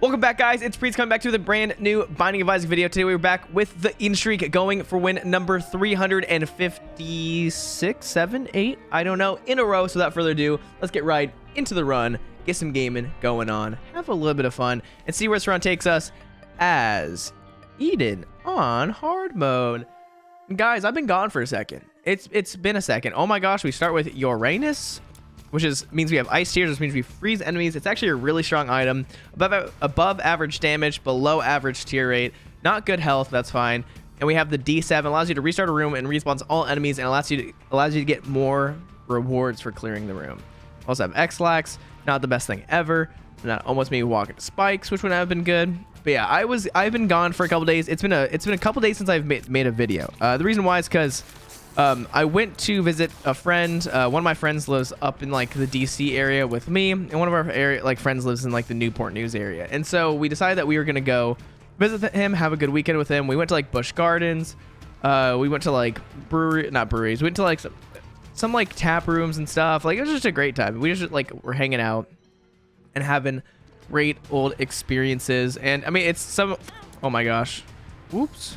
Welcome back, guys. It's Priets coming back to the brand new Binding of Isaac video. Today we're back with the in streak going for win number 356, 7, 8, I don't know, in a row. So without further ado, let's get right into the run, get some gaming going on, have a little bit of fun, and see where this run takes us as Eden on hard mode. Guys, I've been gone for a second. It's been a second. Oh my gosh, we start with Uranus, which means we have ice tears, which means we freeze enemies. It's actually a really strong item. Above average damage, below average tier rate. Not good health, that's fine. And we have the D7, allows you to restart a room and respawns all enemies, and allows you to get more rewards for clearing the room. Also have X-Lax, not the best thing ever. That almost made me walk into spikes, which would have been good. But yeah, I've been gone for a couple days. It's been a couple days since I've made a video. The reason why is because I went to visit a friend. One of my friends lives up in like the DC area with me, and one of our friends lives in like the Newport News area. And so we decided that we were gonna go visit him, have a good weekend with him. We went to like Busch Gardens. We went to like not breweries. We went to like some like tap rooms and stuff. Like it was just a great time. We just like were hanging out and having great old experiences. And I mean, oh my gosh, whoops,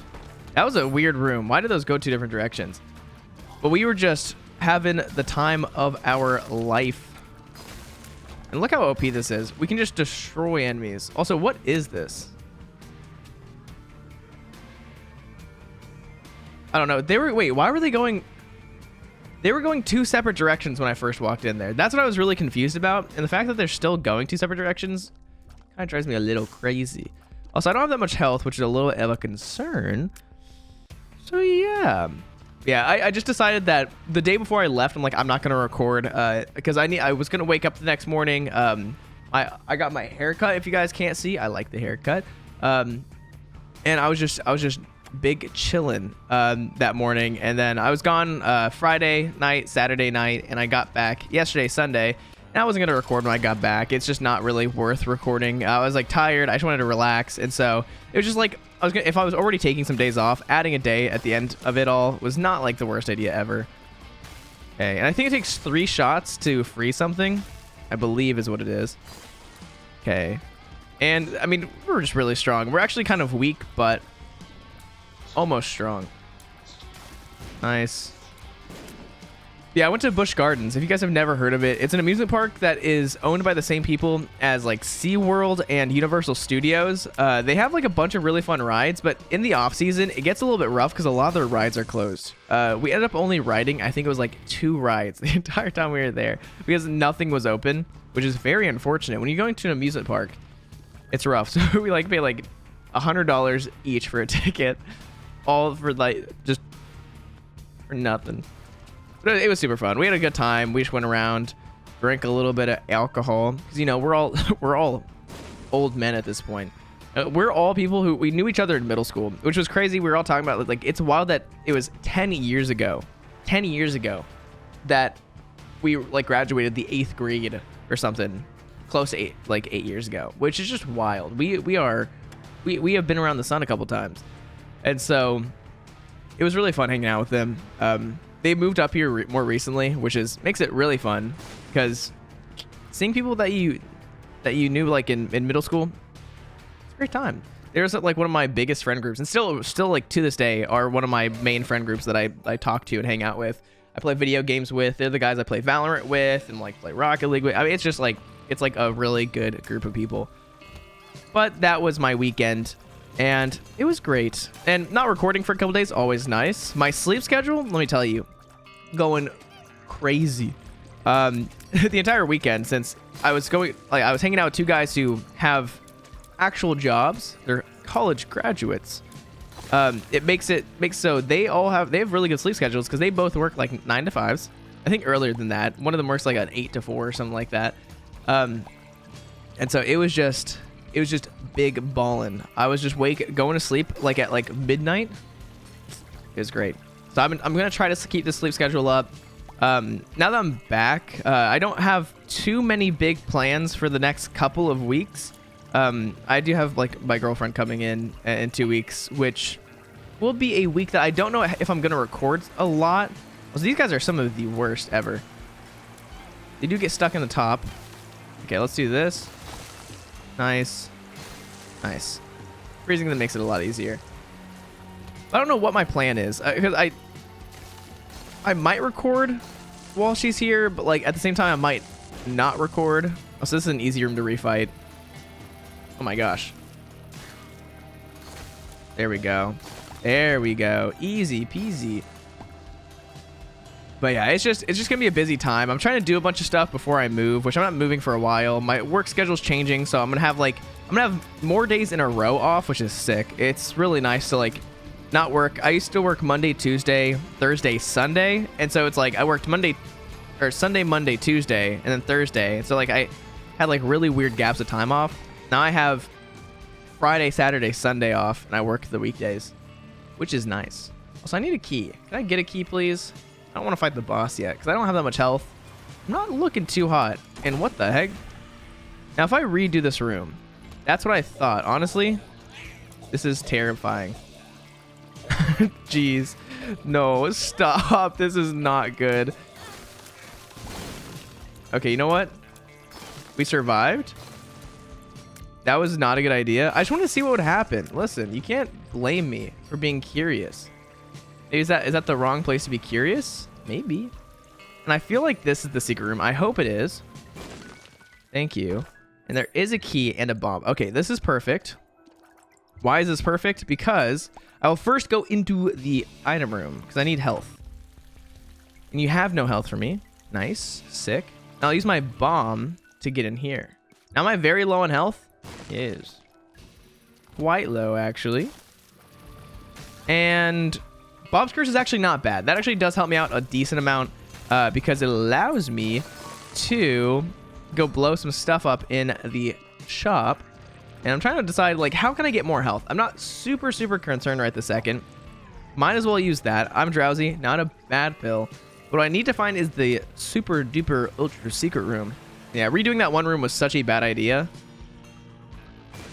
that was a weird room. Why did those go two different directions? But we were just having the time of our life. And look how OP this is. We can just destroy enemies. Also, what is this? I don't know. Wait, why were they going? They were going two separate directions when I first walked in there. That's what I was really confused about. And the fact that they're still going two separate directions kind of drives me a little crazy. Also, I don't have that much health, which is a little of a concern. So yeah. Yeah, I just decided that the day before I left, I'm like, I'm not going to record because I was going to wake up the next morning. I got my haircut. If you guys can't see, I like the haircut. And I was just big chilling that morning. And then I was gone Friday night, Saturday night, and I got back yesterday, Sunday. And I wasn't going to record when I got back. It's just not really worth recording. I was like tired. I just wanted to relax. And so it was just like, if I was already taking some days off, adding a day at the end of it all was not like the worst idea ever. Okay, and I think it takes 3 shots to free something, I believe is what it is. Okay, and I mean, we're just really strong. We're actually kind of weak, but almost strong. Nice. Yeah, I went to Busch Gardens. If you guys have never heard of it, it's an amusement park that is owned by the same people as like SeaWorld and Universal Studios. They have like a bunch of really fun rides, but in the off season, it gets a little bit rough because a lot of their rides are closed. We ended up only riding, I think it was like 2 rides the entire time we were there because nothing was open, which is very unfortunate. When you're going to an amusement park, it's rough. So we like pay like $100 each for a ticket, all for like just for nothing. But it was super fun. We had a good time. We just went around, drank a little bit of alcohol because you know we're all old men at this point. We're all people who we knew each other in middle school, which was crazy. We were all talking about like it's wild that it was 10 years ago that we like graduated the 8th grade or something, close to 8 years ago, which is just wild. We have been around the sun a couple times, and so it was really fun hanging out with them. They moved up here more recently, which makes it really fun because seeing people that you knew like in middle school, it's a great time. There's like one of my biggest friend groups, and still like to this day are one of my main friend groups that I talk to and hang out with. I play video games with. They're the guys I play Valorant with and like play Rocket League with. I mean, it's just like it's like a really good group of people. But that was my weekend. And it was great. And not recording for a couple days, always nice. My sleep schedule, let me tell you, going crazy. The entire weekend, since I was hanging out with 2 guys who have actual jobs. They're college graduates. It makes so they have really good sleep schedules because they both work like 9 to 5s. I think earlier than that. One of them works like an 8 to 4 or something like that. And so it was just big ballin'. I was just going to sleep like at like midnight. It was great. So I'm gonna try to keep the sleep schedule up. Now that I'm back, I don't have too many big plans for the next couple of weeks. I do have like my girlfriend coming in 2 weeks, which will be a week that I don't know if I'm gonna record a lot. So these guys are some of the worst ever. They do get stuck in the top. Okay, let's do this. Nice. Nice. Freezing them makes it a lot easier. I don't know what my plan is because I might record while she's here, but like at the same time I might not record. Oh, so this is an easy room to refight. Oh my gosh. There we go. There we go. Easy peasy. But yeah, it's just gonna be a busy time. I'm trying to do a bunch of stuff before I move, which I'm not moving for a while. My work schedule's changing, so I'm gonna have more days in a row off, which is sick. It's really nice to like not work. I used to work Monday, Tuesday, Thursday, Sunday, and so it's like I worked Sunday, Monday, Tuesday, and then Thursday. And so like I had like really weird gaps of time off. Now I have Friday, Saturday, Sunday off, and I work the weekdays, which is nice. Also, I need a key. Can I get a key, please? I don't want to fight the boss yet because I don't have that much health. I'm not looking too hot. And what the heck? Now, if I redo this room, that's what I thought. Honestly, this is terrifying. Jeez. No, stop. This is not good. Okay, you know what? We survived. That was not a good idea. I just wanted to see what would happen. Listen, you can't blame me for being curious. Is that the wrong place to be curious? Maybe. And I feel like this is the secret room. I hope it is. Thank you. And there is a key and a bomb. Okay, this is perfect. Why is this perfect? Because I will first go into the item room because I need health. And you have no health for me. Nice. Sick. Now I'll use my bomb to get in here. Now am I very low on health? Is quite low, actually. And Bob's Curse is actually not bad. That actually does help me out a decent amount because it allows me to go blow some stuff up in the shop. And I'm trying to decide, like, how can I get more health? I'm not super concerned right this second. Might as well use that. I'm drowsy, not a bad pill. What I need to find is the super duper ultra secret room. Yeah, redoing that one room was such a bad idea.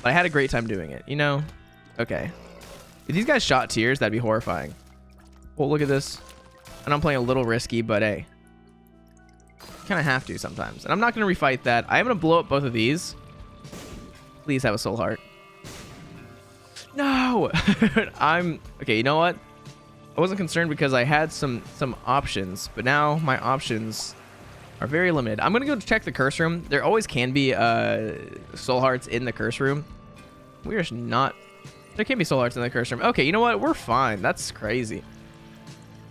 But I had a great time doing it, you know? Okay. If these guys shot tears, that'd be horrifying. Well, look at this. And I'm playing a little risky, but hey. Kind of have to sometimes. And I'm not going to refight that. I am going to blow up both of these. Please have a soul heart. No! Okay, you know what? I wasn't concerned because I had some options, but now my options are very limited. I'm going to go check the curse room. There always can be soul hearts in the curse room. We're just not... There can be soul hearts in the curse room. Okay, you know what? We're fine. That's crazy.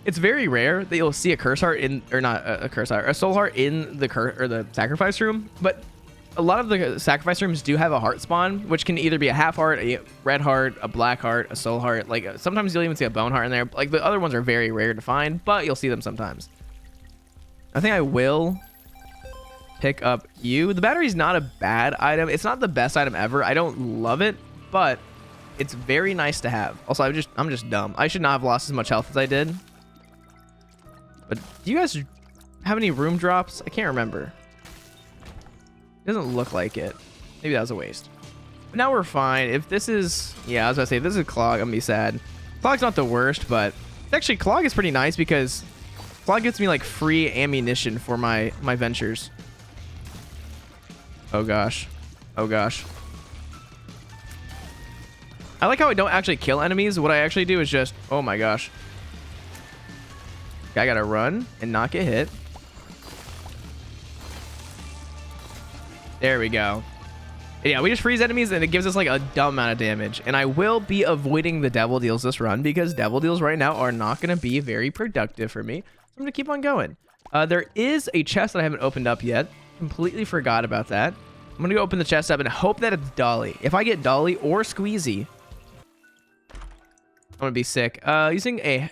It's very rare that you'll see a curse heart in... Or not a curse heart. A soul heart in the sacrifice room. But a lot of the sacrifice rooms do have a heart spawn, which can either be a half heart, a red heart, a black heart, a soul heart. Like, sometimes you'll even see a bone heart in there. Like, the other ones are very rare to find, but you'll see them sometimes. I think I will pick up you. The battery's not a bad item. It's not the best item ever. I don't love it, but it's very nice to have. Also, I'm just dumb. I should not have lost as much health as I did. But do you guys have any room drops? I can't remember. It doesn't look like it. Maybe that was a waste. But now we're fine. If this is... Yeah, I was about to say, if this is Clog, I'm going to be sad. Clog's not the worst, but... Actually, Clog is pretty nice because... Clog gets me, like, free ammunition for my ventures. Oh, gosh. Oh, gosh. I like how I don't actually kill enemies. What I actually do is just... Oh, my gosh. I gotta run and not get hit. There we go. Yeah, we just freeze enemies and it gives us like a dumb amount of damage. And I will be avoiding the devil deals this run because devil deals right now are not going to be very productive for me. So I'm going to keep on going. There is a chest that I haven't opened up yet. Completely forgot about that. I'm going to go open the chest up and hope that it's Dolly. If I get Dolly or Squeezy, I'm going to be sick. Using a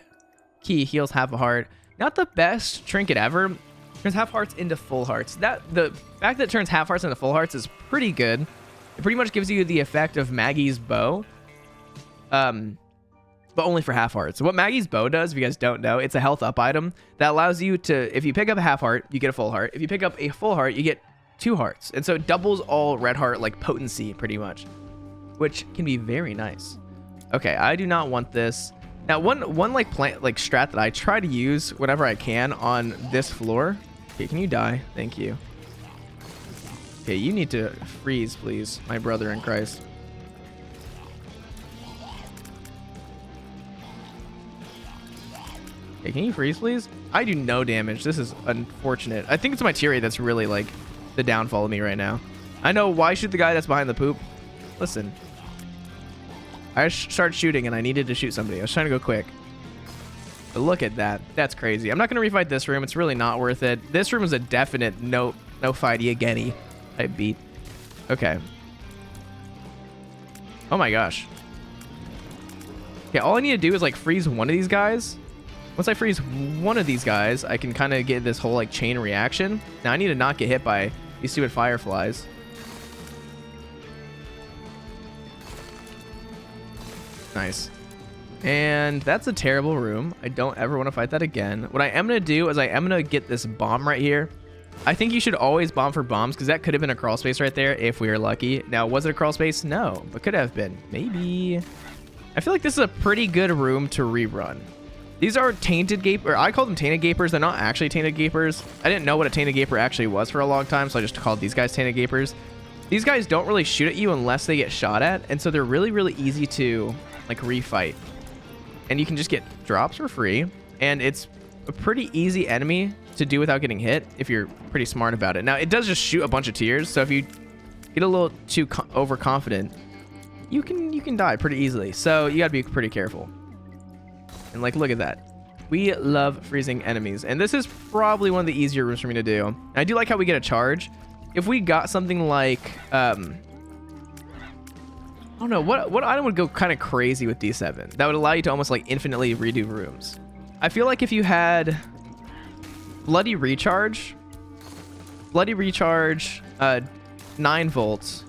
key heals half a heart. Not the best trinket ever. Turns half hearts into full hearts. The fact that it turns half hearts into full hearts is pretty good. It pretty much gives you the effect of Maggie's bow. But only for half hearts. So what Maggie's bow does, if you guys don't know, it's a health up item that allows you to, if you pick up a half heart, you get a full heart. If you pick up a full heart, you get 2 hearts. And so it doubles all red heart like potency pretty much, which can be very nice. Okay, I do not want this. Now, one like strat that I try to use whenever I can on this floor. Okay, can you die? Thank you. Okay, you need to freeze, please, my brother in Christ. Okay, can you freeze, please? I do no damage. This is unfortunate. I think it's my tear rate that's really, like, the downfall of me right now. I know. Why shoot the guy that's behind the poop? Listen. I started shooting, and I needed to shoot somebody. I was trying to go quick. But look at that. That's crazy. I'm not going to refight this room. It's really not worth it. This room is a definite no fighty again. I beat. Okay. Oh, my gosh. Okay, all I need to do is, like, freeze one of these guys. Once I freeze one of these guys, I can kind of get this whole, like, chain reaction. Now, I need to not get hit by these stupid fireflies. Nice. And that's a terrible room. I don't ever want to fight that again. What I am going to do is I am going to get this bomb right here. I think you should always bomb for bombs because that could have been a crawl space right there if we were lucky. Now, was it a crawl space? No, but could have been. Maybe. I feel like this is a pretty good room to rerun. These are tainted gape, or I call them tainted gapers. They're not actually tainted gapers. I didn't know what a tainted gaper actually was for a long time, so I just called these guys tainted gapers. These guys don't really shoot at you unless they get shot at, and so they're really, really easy to, like, refight. And you can just get drops for free, and it's a pretty easy enemy to do without getting hit if you're pretty smart about it. Now, it does just shoot a bunch of tears, so if you get a little too overconfident, you can die pretty easily. So you gotta be pretty careful. And, like, look at that. We love freezing enemies, and this is probably one of the easier rooms for me to do. And I do like how we get a charge. If we got something like, I don't know, what item would go kind of crazy with D7? That would allow you to almost, like, infinitely redo rooms. I feel like if you had Bloody Recharge, 9 volts,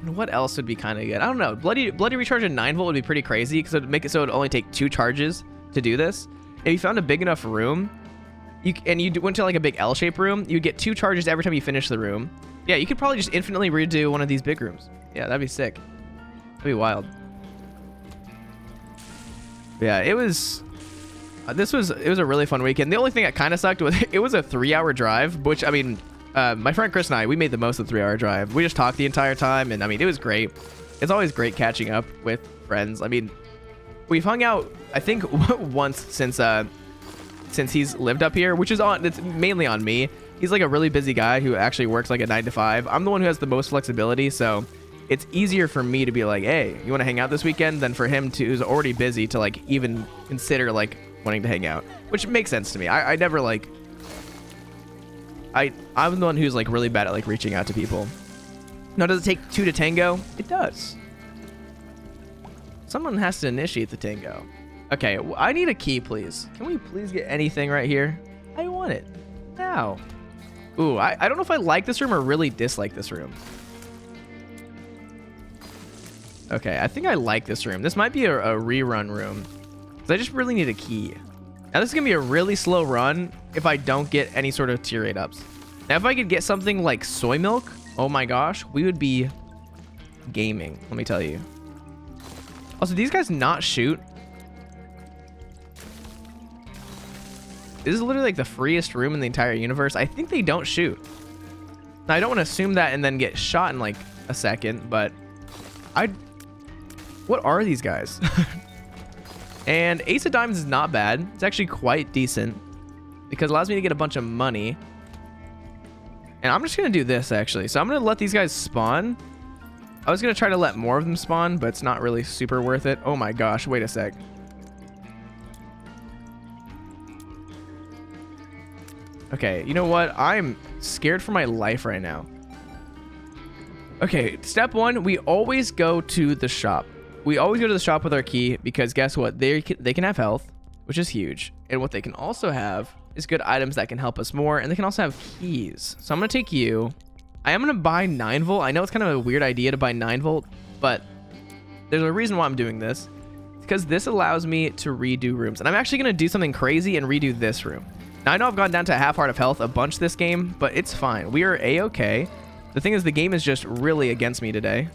and what else would be kind of good? I don't know. Bloody Recharge and 9 volt would be pretty crazy because it would make it so it would only take 2 charges to do this. If you found a big enough room, you went to, like, a big L-shaped room, you'd get 2 charges every time you finish the room. Yeah, you could probably just infinitely redo one of these big rooms. Yeah, that'd be sick. That'd be wild. Yeah, it was a really fun weekend. The only thing that kind of sucked was it was a 3-hour drive, which, I mean, my friend Chris and I, we made the most of the 3-hour drive. We just talked the entire time, and I mean, it was great. It's always great catching up with friends. I mean, we've hung out, I think, once since he's lived up here, which is it's mainly on me. He's, like, a really busy guy who actually works, like, a 9 to 5. I'm the one who has the most flexibility, so it's easier for me to be like, hey, you want to hang out this weekend, than for him who's already busy to, like, even consider, like, wanting to hang out, which makes sense to me. I never, like, I'm the one who's, like, really bad at, like, reaching out to people. Now, does it take 2 to tango? It does. Someone has to initiate the tango. Okay, I need a key, please. Can we please get anything right here? I want it now. Ooh, I don't know if I like this room or really dislike this room. Okay, I think I like this room. This might be a rerun room, because I just really need a key. Now, this is going to be a really slow run if I don't get any sort of tier 8 ups. Now, if I could get something like soy milk, oh my gosh, we would be gaming, let me tell you. Also, these guys not shoot. This is literally, like, the freest room in the entire universe. I think they don't shoot. Now, I don't want to assume that and then get shot in, like, a second, but what are these guys? And Ace of Diamonds is not bad. It's actually quite decent because it allows me to get a bunch of money. And I'm just going to do this, actually. So I'm going to let these guys spawn. I was going to try to let more of them spawn, but it's not really super worth it. Oh my gosh, wait a sec. Okay, you know what? I'm scared for my life right now. Okay, step 1, we always go to the shop. We always go to the shop with our key because guess what? They can have health, which is huge. And what they can also have is good items that can help us more. And they can also have keys. So I'm going to take you. I am going to buy 9 volt. I know it's kind of a weird idea to buy 9 volt, but there's a reason why I'm doing this. It's because this allows me to redo rooms. And I'm actually going to do something crazy and redo this room. Now, I know I've gone down to half heart of health a bunch this game, but it's fine. We are A-okay. The thing is, the game is just really against me today.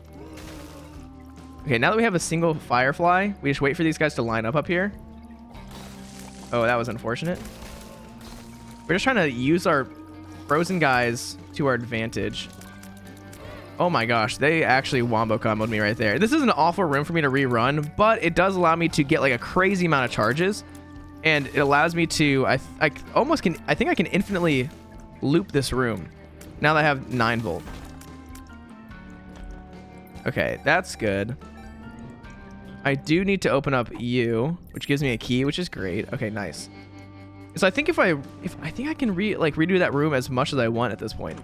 Okay, now that we have a single firefly, we just wait for these guys to line up here. Oh, that was unfortunate. We're just trying to use our frozen guys to our advantage. Oh my gosh, they actually wombo comboed me right there. This is an awful room for me to rerun, but it does allow me to get, like, a crazy amount of charges. and it allows me to, I almost can, I think I can infinitely loop this room now that I have 9 volt. Okay, that's good. I do need to open up you, which gives me a key, which is great. Okay, nice. So I think if I think I can redo that room as much as I want at this point.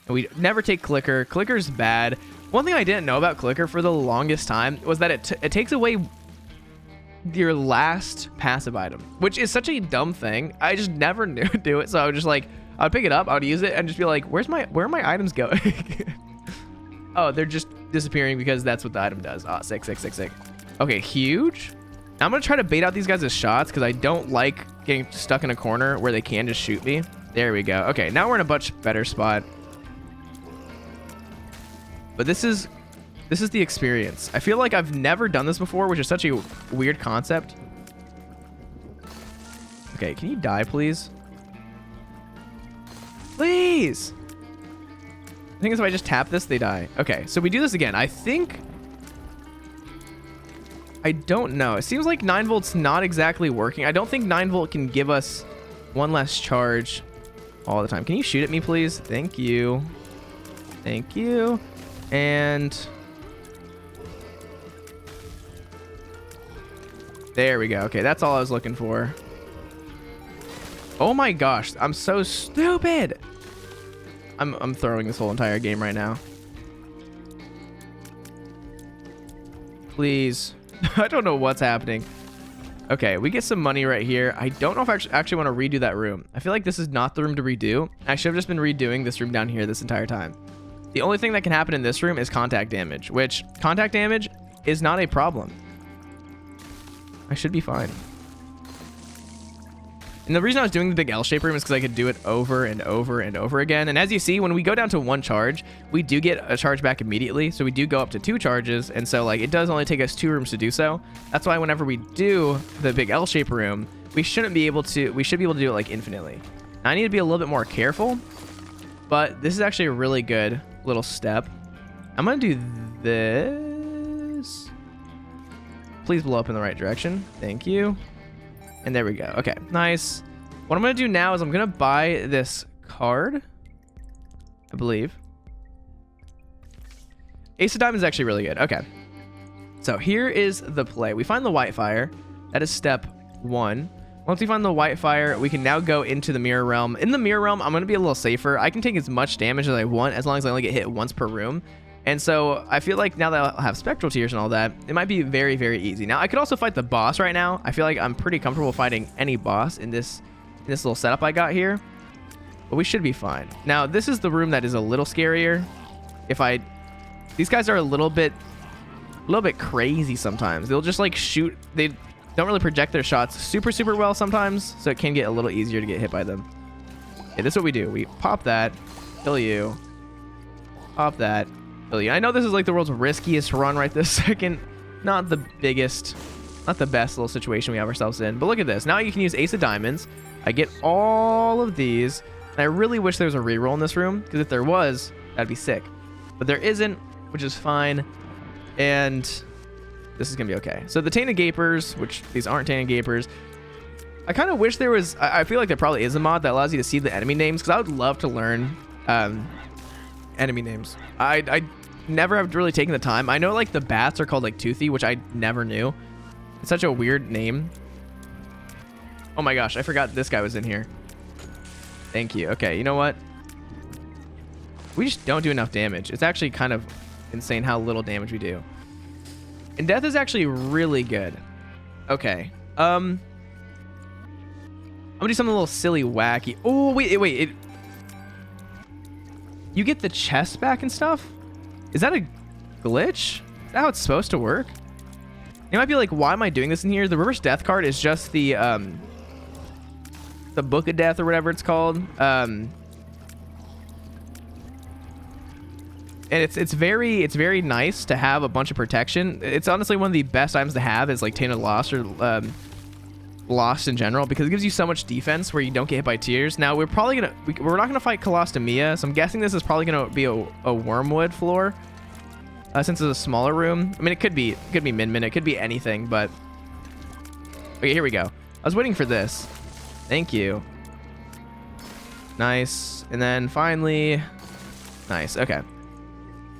And we never take clicker. Clicker's bad. One thing I didn't know about clicker for the longest time was that it takes away your last passive item, which is such a dumb thing. I just never knew to do it. So I would just like, I would pick it up, I would use it and just be like, where are my items going? Oh, they're just disappearing because that's what the item does. Ah, sick. Okay, huge. Now I'm gonna try to bait out these guys' shots because I don't like getting stuck in a corner where they can just shoot me. There we go. Okay, now we're in a much better spot. But this is the experience. I feel like I've never done this before, which is such a weird concept. Okay, can you die, please? Please! I think if I just tap this, they die. Okay, so we do this again. I think... I don't know. It seems like 9 volt's not exactly working. I don't think 9 volt can give us one less charge all the time. Can you shoot at me, please? Thank you. Thank you. And... there we go. Okay, that's all I was looking for. Oh my gosh, I'm so stupid! I'm throwing this whole entire game right now. Please. I don't know what's happening. Okay, we get some money right here. I don't know if I actually want to redo that room. I feel like this is not the room to redo. I should have just been redoing this room down here this entire time. The only thing that can happen in this room is contact damage, which contact damage is not a problem. I should be fine. And the reason I was doing the big L-shaped room is because I could do it over and over and over again. And as you see, when we go down to 1 charge, we do get a charge back immediately. So we do go up to 2 charges. And so like it does only take us 2 rooms to do so. That's why whenever we do the big L-shaped room, we should be able to do it like infinitely. Now, I need to be a little bit more careful, but this is actually a really good little step. I'm going to do this. Please blow up in the right direction. Thank you. And there we go. Okay, nice. What I'm going to do now is I'm going to buy this card, I believe. Ace of Diamonds is actually really good. Okay. So here is the play. We find the white fire. That is step 1. Once we find the white fire, we can now go into the mirror realm. In the mirror realm, I'm going to be a little safer. I can take as much damage as I want as long as I only get hit once per room. And so I feel like now that I'll have spectral tears and all that, it might be very, very easy. Now I could also fight the boss right now. I feel like I'm pretty comfortable fighting any boss in this little setup I got here, but we should be fine. Now this is the room that is a little scarier. These guys are a little bit crazy sometimes. They'll just like shoot. They don't really project their shots super, super well sometimes, so it can get a little easier to get hit by them. Okay, this is what we do. We pop that, kill you, pop that. I know this is like the world's riskiest run right this second. Not the biggest, not the best little situation we have ourselves in. But look at this. Now you can use Ace of Diamonds. I get all of these. And I really wish there was a reroll in this room, because if there was, that'd be sick. But there isn't, which is fine. And this is going to be okay. So the Tainted Gapers, which these aren't Tainted Gapers. I kind of wish there was, I feel like there probably is a mod that allows you to see the enemy names, because I would love to learn enemy names. I never have really taken the time. I know like the bats are called like Toothy, which I never knew. It's such a weird name. Oh my gosh, I forgot this guy was in here. Thank you. Okay, you know what? We just don't do enough damage. It's actually kind of insane how little damage we do. And death is actually really good. Okay. I'm gonna do something a little silly, wacky. Oh, wait. You get the chest back and stuff? Is that a glitch? Is that how it's supposed to work? You might be like, why am I doing this in here? The reverse death card is just the Book of Death or whatever it's called. And it's very nice to have a bunch of protection. It's honestly one of the best items to have is like Tainted Lost or Lost in general, because it gives you so much defense where you don't get hit by tears. Now we're not gonna fight Colostomia, so I'm guessing this is probably gonna be a wormwood floor, since it's a smaller room. I mean, it could be Min Min, it could be anything, but okay, here we go. I was waiting for this. Thank you. Nice. And then finally, nice. Okay.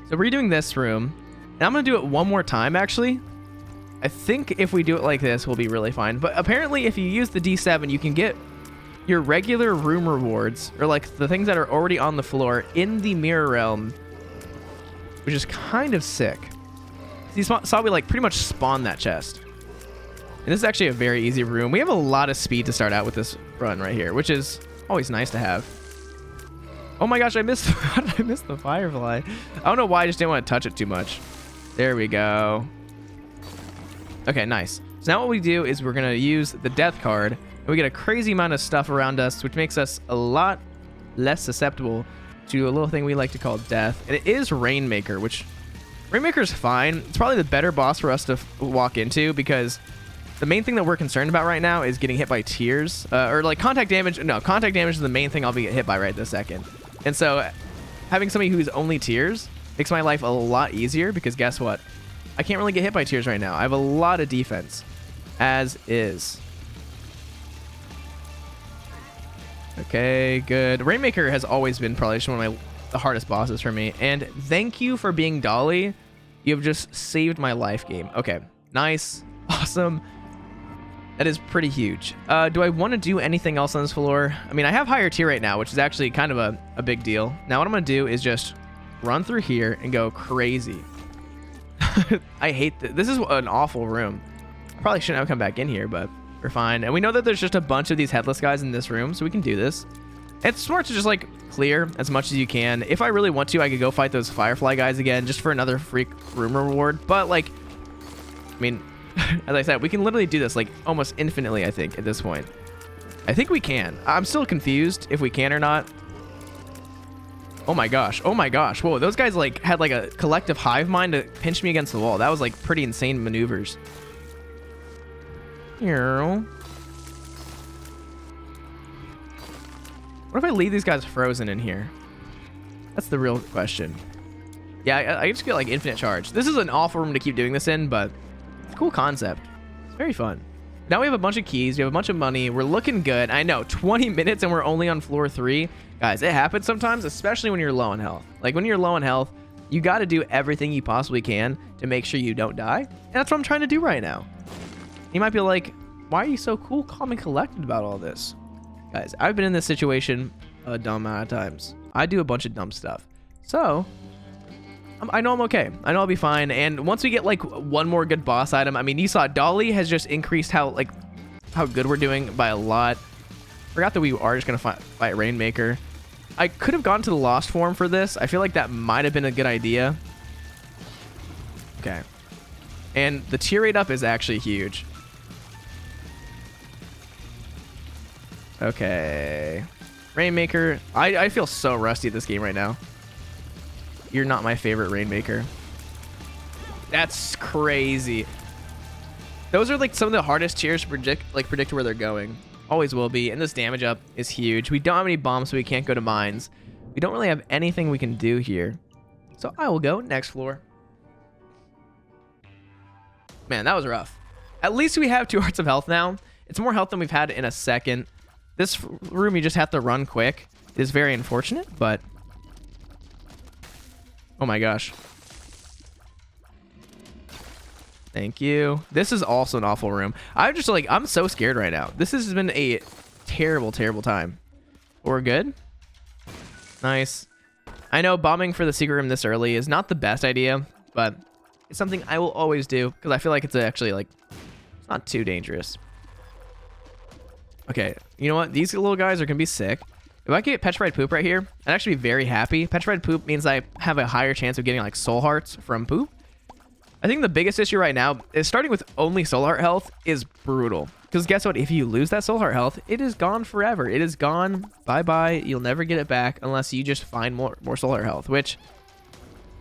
So we're redoing this room. And I'm going to do it one more time, actually. I think if we do it like this, we'll be really fine. But apparently, if you use the D7, you can get your regular room rewards, or like the things that are already on the floor in the mirror realm, which is kind of sick. You saw we like pretty much spawn that chest. And this is actually a very easy room. We have a lot of speed to start out with this run right here, which is always nice to have. Oh my gosh, I missed I missed the firefly. I don't know why, I just didn't want to touch it too much. There we go. Okay, nice. So now what we do is we're going to use the death card, and we get a crazy amount of stuff around us, which makes us a lot less susceptible to a little thing we like to call death. And it is Rainmaker, which Rainmaker is fine. It's probably the better boss for us to walk into, because the main thing that we're concerned about right now is getting hit by tears, or like contact damage. No, contact damage is the main thing I'll be hit by right this second. And so having somebody who's only tears makes my life a lot easier, because guess what? I can't really get hit by tears right now. I have a lot of defense, as is. Okay, good. Rainmaker has always been probably just one of the hardest bosses for me. And thank you for being Dolly. You've just saved my life game. Okay, nice, awesome. That is pretty huge. Do I want to do anything else on this floor? I mean, I have higher tier right now, which is actually kind of a big deal. Now what I'm going to do is just run through here and go crazy. I hate this. This is an awful room. I probably shouldn't have come back in here, but we're fine. And we know that there's just a bunch of these headless guys in this room, so we can do this. It's smart to just like clear as much as you can. If I really want to, I could go fight those firefly guys again just for another freak room reward. But like, I mean, as I said, we can literally do this like almost infinitely, I think, at this point. I think we can. I'm still confused if we can or not. Oh my gosh. Oh my gosh. Whoa, those guys like had like a collective hive mind to pinch me against the wall. That was like pretty insane maneuvers. What if I leave these guys frozen in here? That's the real question. Yeah, I just get like infinite charge. This is an awful room to keep doing this in, but it's a cool concept. It's very fun. Now we have a bunch of keys. We have a bunch of money. We're looking good. I know, 20 minutes and we're only on floor 3. Guys, it happens sometimes, especially when you're low on health. Like when you're low on health, you got to do everything you possibly can to make sure you don't die. And that's what I'm trying to do right now. You might be like, why are you so cool, calm, and collected about all this? Guys, I've been in this situation a dumb amount of times. I do a bunch of dumb stuff. So, I know I'm okay. I know I'll be fine. And once we get like one more good boss item, I mean, you saw Dolly has just increased how good we're doing by a lot. Forgot that we are just going to fight Rainmaker. I could have gone to the Lost form for this. I feel like that might have been a good idea. Okay. And the tier rate up is actually huge. Okay. Rainmaker. I feel so rusty at this game right now. You're not my favorite Rainmaker. That's crazy. Those are like some of the hardest tiers to predict where they're going. Always will be. And this damage up is huge. We don't have any bombs, so we can't go to mines. We don't really have anything we can do here. So I will go next floor. Man, that was rough. At least we have 2 hearts of health now. It's more health than we've had in a second. This room, you just have to run quick. It is very unfortunate, but... Oh my gosh. Thank you. This is also an awful room. I'm so scared right now. This has been a terrible, terrible time. We're good. Nice. I know bombing for the secret room this early is not the best idea, but it's something I will always do because I feel like it's actually like, it's not too dangerous. Okay, you know what? These little guys are going to be sick. If I get Petrified Poop right here, I'd actually be very happy. Petrified Poop means I have a higher chance of getting like soul hearts from poop. I think the biggest issue right now is starting with only soul heart health is brutal. Because guess what? If you lose that soul heart health, it is gone forever. It is gone. Bye-bye. You'll never get it back unless you just find more soul heart health, which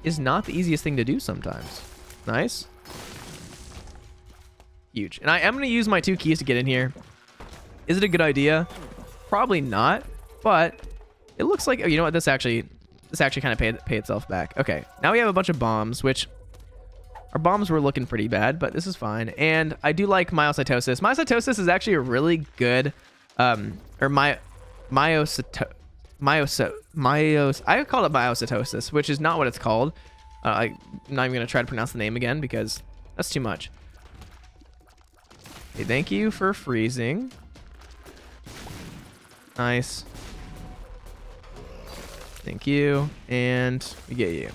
is not the easiest thing to do sometimes. Nice. Huge. And I am going to use my 2 keys to get in here. Is it a good idea? Probably not, but it looks like, oh, you know what? This actually kind of paid itself back. Okay, now we have a bunch of bombs, which Our bombs were looking pretty bad, but this is fine. And I do like myositosis. Myositosis is actually a really good, I call it myositosis, which is not what it's called. I'm not even going to try to pronounce the name again because that's too much. Okay, thank you for freezing. Nice. Thank you. And we get you.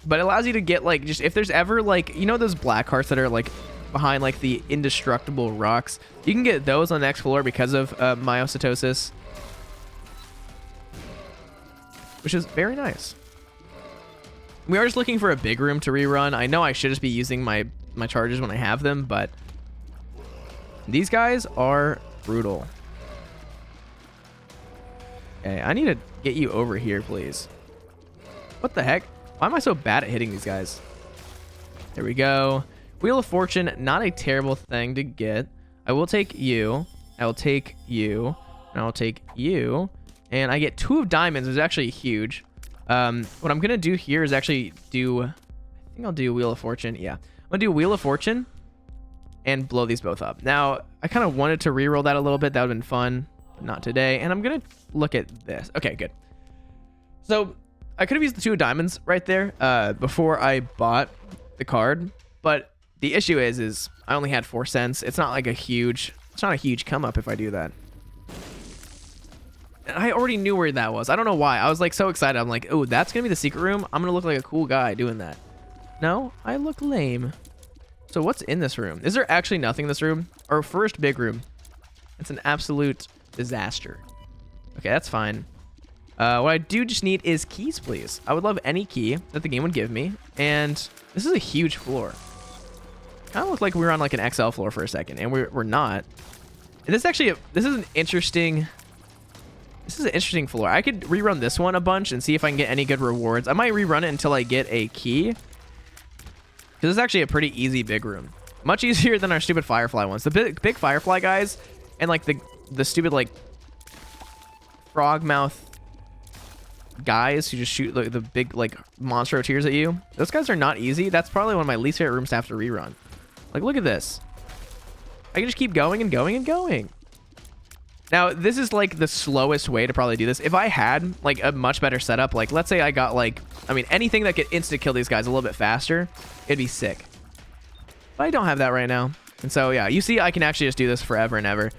But it allows you to get, like, just if there's ever, like, you know those black hearts that are, like, behind, like, the indestructible rocks? You can get those on the next floor because of myositosis. Which is very nice. We are just looking for a big room to rerun. I know I should just be using my charges when I have them, but these guys are brutal. Okay, I need to get you over here, please. What the heck? Why am I so bad at hitting these guys? There we go. Wheel of Fortune, not a terrible thing to get. I will take you. I will take you. And I'll take you. And I get 2 of diamonds, which is actually huge. What I'm going to do here is actually do... I think I'll do Wheel of Fortune. Yeah. I'm going to do Wheel of Fortune and blow these both up. Now, I kind of wanted to reroll that a little bit. That would have been fun. But not today. And I'm going to look at this. Okay, good. So... I could have used the 2 diamonds right there before I bought the card, but the issue is I only had 4 cents. It's not like a huge come up if I do that. And I already knew where that was. I don't know why. I was like so excited. I'm like, oh, that's gonna be the secret room. I'm gonna look like a cool guy doing that. No, I look lame. So what's in this room? Is there actually nothing in this room? Our first big room. It's an absolute disaster. Okay, that's fine. What I do just need is keys, please. I would love any key that the game would give me. And this is a huge floor. Kind of looked like we were on like an XL floor for a second, and we're not. And this is an interesting floor. I could rerun this one a bunch and see if I can get any good rewards. I might rerun it until I get a key. Because it's actually a pretty easy big room. Much easier than our stupid Firefly ones. The big Firefly guys and like the stupid like frog mouth guys who just shoot like the big like monster tears at you. Those guys are not easy. That's probably one of my least favorite rooms to have to rerun. Like, look at this. I can just keep going and going and going. Now, this is like the slowest way to probably do this. If I had like a much better setup, like let's say I got like, I mean, anything that could insta kill these guys a little bit faster, it'd be sick. But I don't have that right now. And so, yeah, you see, I can actually just do this forever and ever.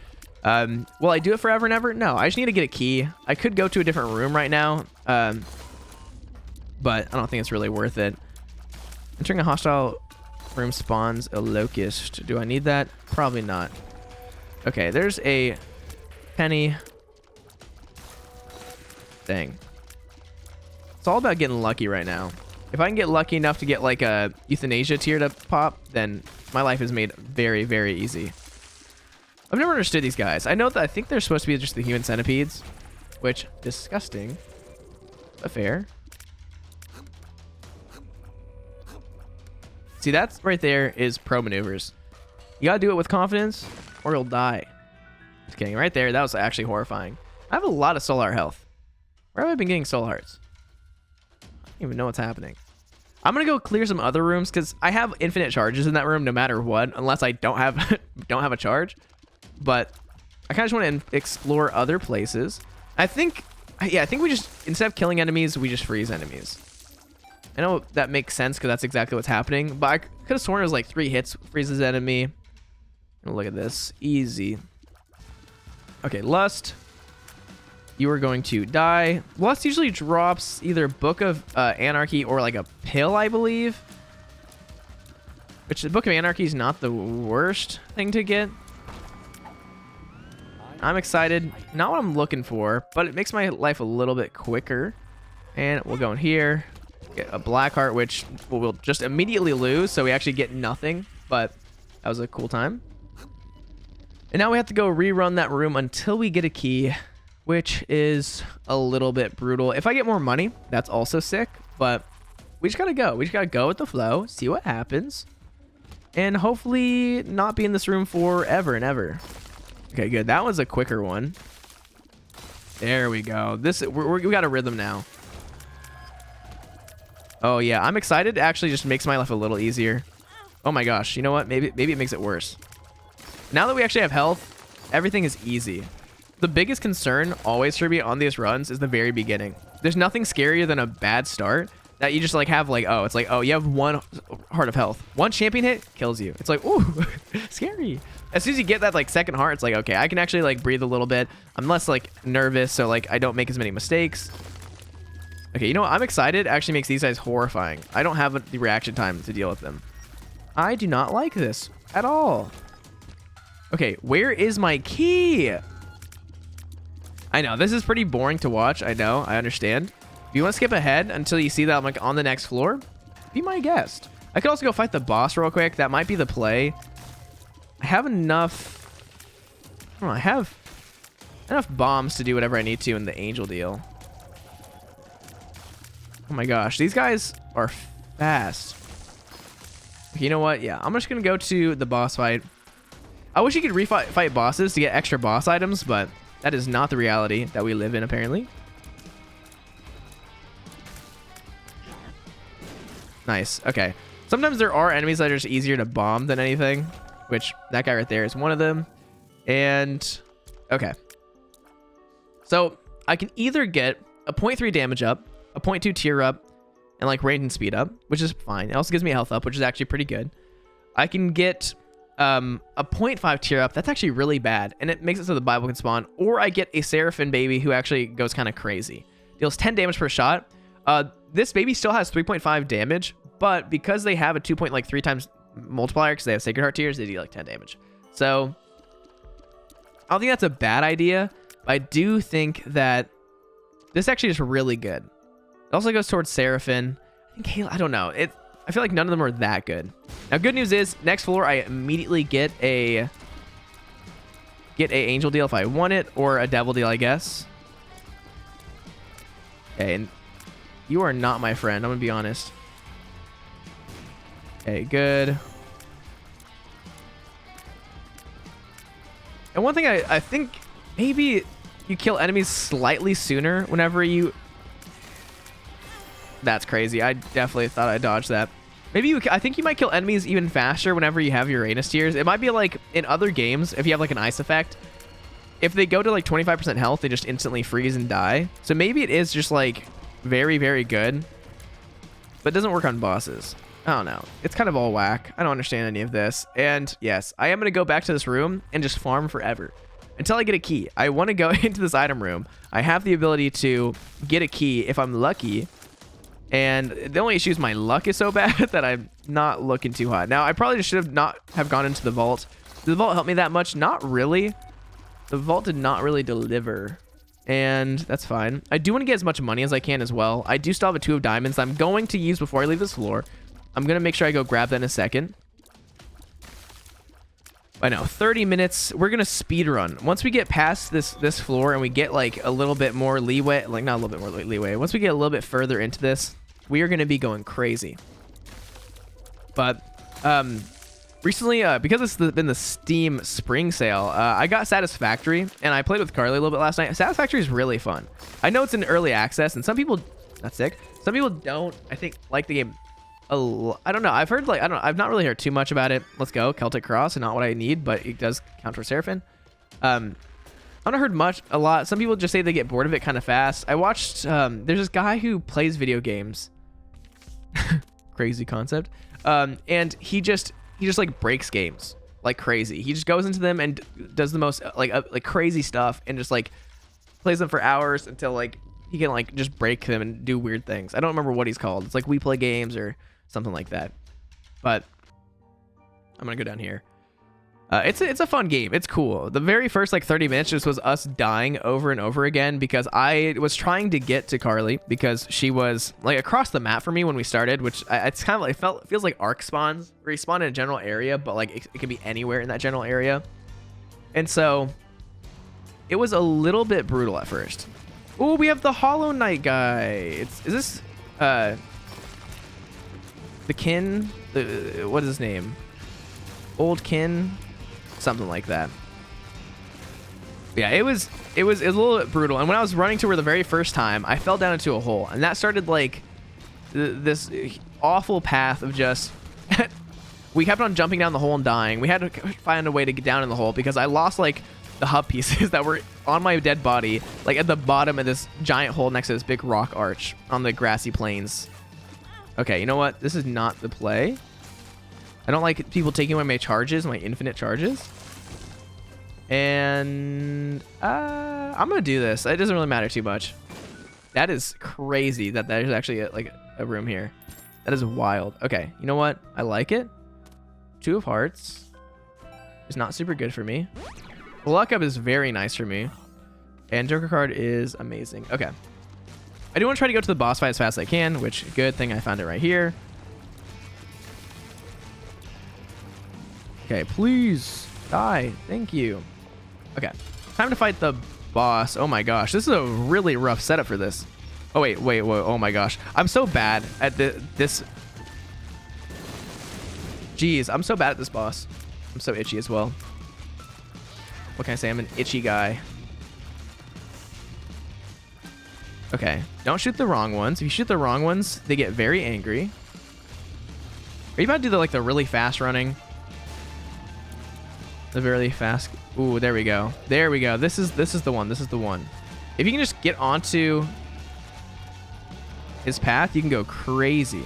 Will I do it forever and ever? No, I just need to get a key. I could go to a different room right now, but I don't think it's really worth it. Entering a hostile room spawns a locust. Do I need that? Probably not. Okay, there's a penny thing. It's all about getting lucky right now. If I can get lucky enough to get like a euthanasia tier to pop, then my life is made very, very easy. I've never understood these guys. I know that I think they're supposed to be just the human centipedes, which disgusting, but fair. See, that's right there is pro maneuvers. You gotta do it with confidence or you'll die. Just kidding. Right there, that was actually horrifying. I have a lot of soul heart health. Where have I been getting soul hearts? I don't even know what's happening. I'm gonna go clear some other rooms because I have infinite charges in that room no matter what, unless I don't have a charge. But I kind of just want to explore other places. I think we just, instead of killing enemies, we just freeze enemies. I know that makes sense because that's exactly what's happening, but I could have sworn it was like 3 hits freezes enemy. Oh, look at this. Easy. Okay, Lust. You are going to die. Lust usually drops either Book of Anarchy or like a pill, I believe. Which the Book of Anarchy is not the worst thing to get. I'm excited. Not what I'm looking for, but it makes my life a little bit quicker. And we'll go in here. Get a black heart, which we'll just immediately lose, so we actually get nothing. But that was a cool time. And now we have to go rerun that room until we get a key, which is a little bit brutal. If I get more money, that's also sick. But we just gotta go. We just gotta go with the flow, see what happens, and hopefully not be in this room forever and ever. Okay, good. That was a quicker one. There we go. We got a rhythm now. Oh yeah, I'm excited. It actually just makes my life a little easier. Oh my gosh, you know what? Maybe it makes it worse. Now that we actually have health, everything is easy. The biggest concern always for me on these runs is the very beginning. There's nothing scarier than a bad start that you just like have like, oh, it's like, oh, you have 1 heart of health. 1 champion hit kills you. It's like, ooh, scary. As soon as you get that like second heart, it's like, okay, I can actually like breathe a little bit. I'm less like nervous, so like I don't make as many mistakes. Okay, you know what? I'm excited. It actually makes these guys horrifying. I don't have the reaction time to deal with them. I do not like this at all. Okay, where is my key? I know, this is pretty boring to watch. I know, I understand. If you want to skip ahead until you see that I'm like on the next floor, be my guest. I could also go fight the boss real quick. That might be the play. I have enough... I don't know, I have enough bombs to do whatever I need to in the angel deal. Oh my gosh, these guys are fast. You know what? Yeah, I'm just going to go to the boss fight. I wish you could fight bosses to get extra boss items, but that is not the reality that we live in, apparently. Nice. Okay. Sometimes there are enemies that are just easier to bomb than anything, which that guy right there is one of them. And, okay. So, I can either get a 0.3 damage up, a 0.2 tier up, and like range and speed up, which is fine. It also gives me a health up, which is actually pretty good. I can get a 0.5 tier up. That's actually really bad, and it makes it so the Bible can spawn. Or I get a Seraphim baby who actually goes kind of crazy. Deals 10 damage per shot. This baby still has 3.5 damage, but because they have a 2.3 times multiplier, because they have Sacred Heart tiers, they do like 10 damage. So I don't think that's a bad idea, but I do think that this actually is really good. It also goes towards Seraphim. I don't know. I feel like none of them are that good. Now, good news is, next floor, I immediately get a angel deal if I want it, or a devil deal, I guess. Okay, and you are not my friend. I'm gonna be honest. Okay, good. And one thing I think maybe you kill enemies slightly sooner whenever you... That's crazy. I definitely thought I dodged that. Maybe I think you might kill enemies even faster whenever you have Uranus tiers. It might be like in other games, if you have like an ice effect, if they go to like 25% health, they just instantly freeze and die. So maybe it is just like very, very good, but it doesn't work on bosses. I don't know. It's kind of all whack. I don't understand any of this. And yes, I am going to go back to this room and just farm forever until I get a key. I want to go into this item room. I have the ability to get a key if I'm lucky. And the only issue is my luck is so bad that I'm not looking too hot. Now, I probably just should have not have gone into the vault. Did the vault help me that much? Not really. The vault did not really deliver. And that's fine. I do want to get as much money as I can as well. I do still have a 2 of diamonds I'm going to use before I leave this floor. I'm going to make sure I go grab that in a second. I know, 30 minutes. We're going to speed run. Once we get past this floor and we get like a little bit more leeway, like not a little bit more leeway. Once we get a little bit further into this, we are going to be going crazy. But recently, because it's been the Steam spring sale, I got Satisfactory, and I played with Carly a little bit last night. Satisfactory is really fun. I know it's in early access, and some people, that's sick. Some people don't, I think, like the game. I don't know. I've heard like, I've not really heard too much about it. Let's go. Celtic Cross, and not what I need, but it does count for Seraphim. I've not heard a lot. Some people just say they get bored of it kind of fast. I watched, there's this guy who plays video games. Crazy concept. And he just like breaks games like crazy. He just goes into them and does the most like crazy stuff and just like plays them for hours until like he can like just break them and do weird things. I don't remember what he's called. It's like We Play Games or something like that. But I'm gonna go down here. It's a fun game. It's cool. The very first like 30 minutes just was us dying over and over again because I was trying to get to Carly because she was like across the map for me when we started, which it's kind of like it feels like arc spawns where you spawn in a general area, but like it can be anywhere in that general area. And so it was a little bit brutal at first. Oh, we have the Hollow Knight guy. Is this the kin? What is his name? Old kin? Something like that. Yeah, it was a little bit brutal. And when I was running to her the very first time, I fell down into a hole, and that started like this awful path of just we kept on jumping down the hole and dying. We had to find a way to get down in the hole because I lost like the hub pieces that were on my dead body, like at the bottom of this giant hole next to this big rock arch on the grassy plains. Okay, you know what? This is not the play. I don't like people taking away my charges, my infinite charges. And I'm gonna do this. It doesn't really matter too much. That is crazy that there's actually like a room here. That is wild. Okay, you know what? I like it. 2 of hearts is not super good for me. The luck up is very nice for me. And Joker card is amazing. Okay. I do want to try to go to the boss fight as fast as I can, which good thing I found it right here. Okay, please die. Thank you. Okay, time to fight the boss. Oh my gosh, this is a really rough setup for this. Oh wait, oh my gosh. I'm so bad at this. Jeez, I'm so bad at this boss. I'm so itchy as well. What can I say? I'm an itchy guy. Okay, don't shoot the wrong ones. If you shoot the wrong ones, they get very angry. Are you about to do the really fast running? The very fast. Ooh, there we go. There we go. This is the one. This is the one. If you can just get onto his path, you can go crazy.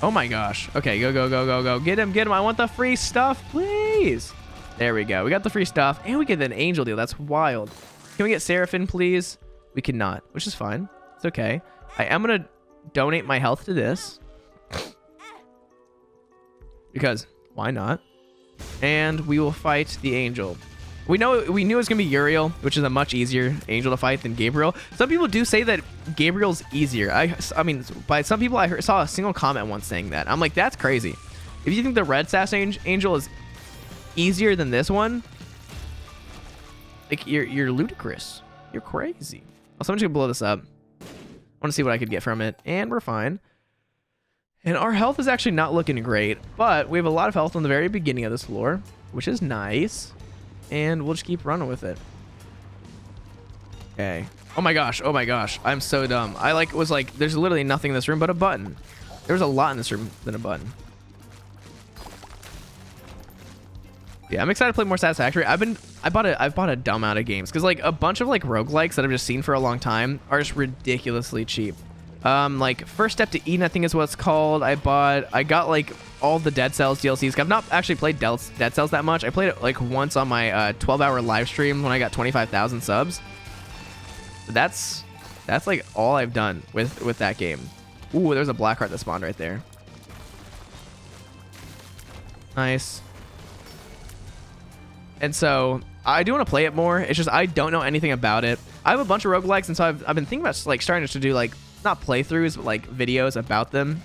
Oh my gosh. Okay, go, go, go, go, go. Get him, get him. I want the free stuff, please. There we go. We got the free stuff, and we get an angel deal. That's wild. Can we get Seraphim, please? We cannot, which is fine. It's okay. I am going to donate my health to this. Because why not? And we will fight the angel. We knew it was gonna be Uriel, which is a much easier angel to fight than Gabriel. Some people do say that Gabriel's easier. I mean, by some people I saw a single comment once saying that. I'm like, that's crazy. If you think the red sass angel is easier than this one, like you're ludicrous. You're crazy. Also, I'm just gonna blow this up. I want to see what I could get from it, and we're fine. And our health is actually not looking great, but we have a lot of health on the very beginning of this floor, which is nice. And we'll just keep running with it. Okay. Oh my gosh. Oh my gosh. I'm so dumb. I was like, there's literally nothing in this room but a button. There's a lot in this room than a button. Yeah, I'm excited to play more Satisfactory. I've bought a dumb amount of games because like a bunch of roguelikes that I've just seen for a long time are just ridiculously cheap. Like First Step to Eden, I think is what it's called. I got like all the Dead Cells DLCs. I've not actually played Dead Cells that much. I played it like once on my 12-hour live stream when I got 25,000 subs. That's like all I've done with that game. Ooh, there's a black heart that spawned right there. Nice. And so I do want to play it more. It's just I don't know anything about it. I have a bunch of roguelikes, and so I've been thinking about like starting to do like not playthroughs but like videos about them.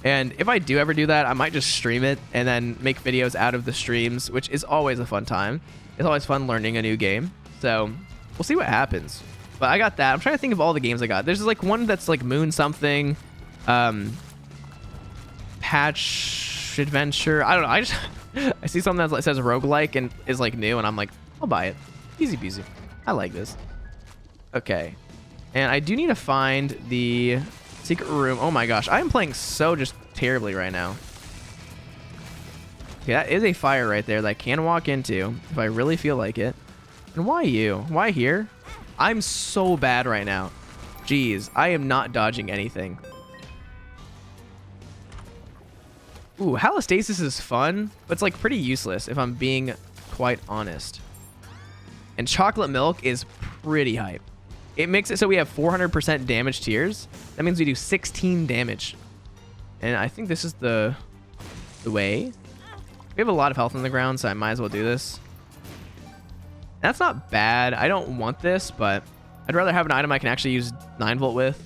And if I do ever do that, I might just stream it and then make videos out of the streams, which is always a fun time. It's always fun learning a new game. So we'll see what happens. But I got that. I'm trying to think of all the games I got. There's like one that's like Moon something, Patch Adventure. I don't know. I just I see something that says roguelike and is like new, and I'm like, I'll buy it. Easy peasy. I like this. Okay. And I do need to find the secret room. Oh my gosh. I am playing so just terribly right now. Okay, that is a fire right there that I can walk into if I really feel like it. And why you? Why here? I'm so bad right now. Jeez, I am not dodging anything. Ooh, Halostasis is fun, but it's like pretty useless if I'm being quite honest. And Chocolate Milk is pretty hype. It makes it so we have 400% damage tiers. That means we do 16 damage. And I think this is the way. We have a lot of health on the ground, so I might as well do this. That's not bad. I don't want this, but I'd rather have an item I can actually use 9-volt with.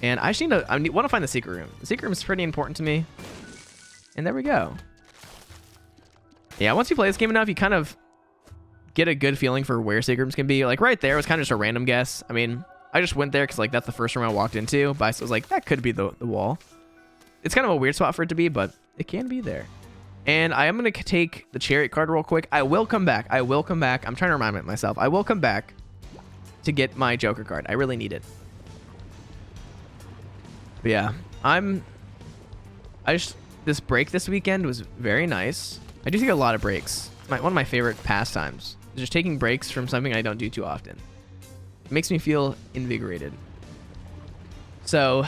And I just need to, want to find the secret room. The secret room is pretty important to me. And there we go. Yeah, once you play this game enough, you kind of get a good feeling for where secret rooms can be. Like right there was kind of just a random guess. I mean, I just went there because like that's the first room I walked into, but I was like, that could be the wall. It's kind of a weird spot for it to be, but it can be there. And I am going to take the Chariot card real quick. I will come back. I will come back. I'm trying to remind myself. I will come back to get my Joker card. I really need it. But yeah, this break this weekend was very nice. I do take a lot of breaks. It's one of my favorite pastimes. Just taking breaks from something I don't do too often. It makes me feel invigorated. So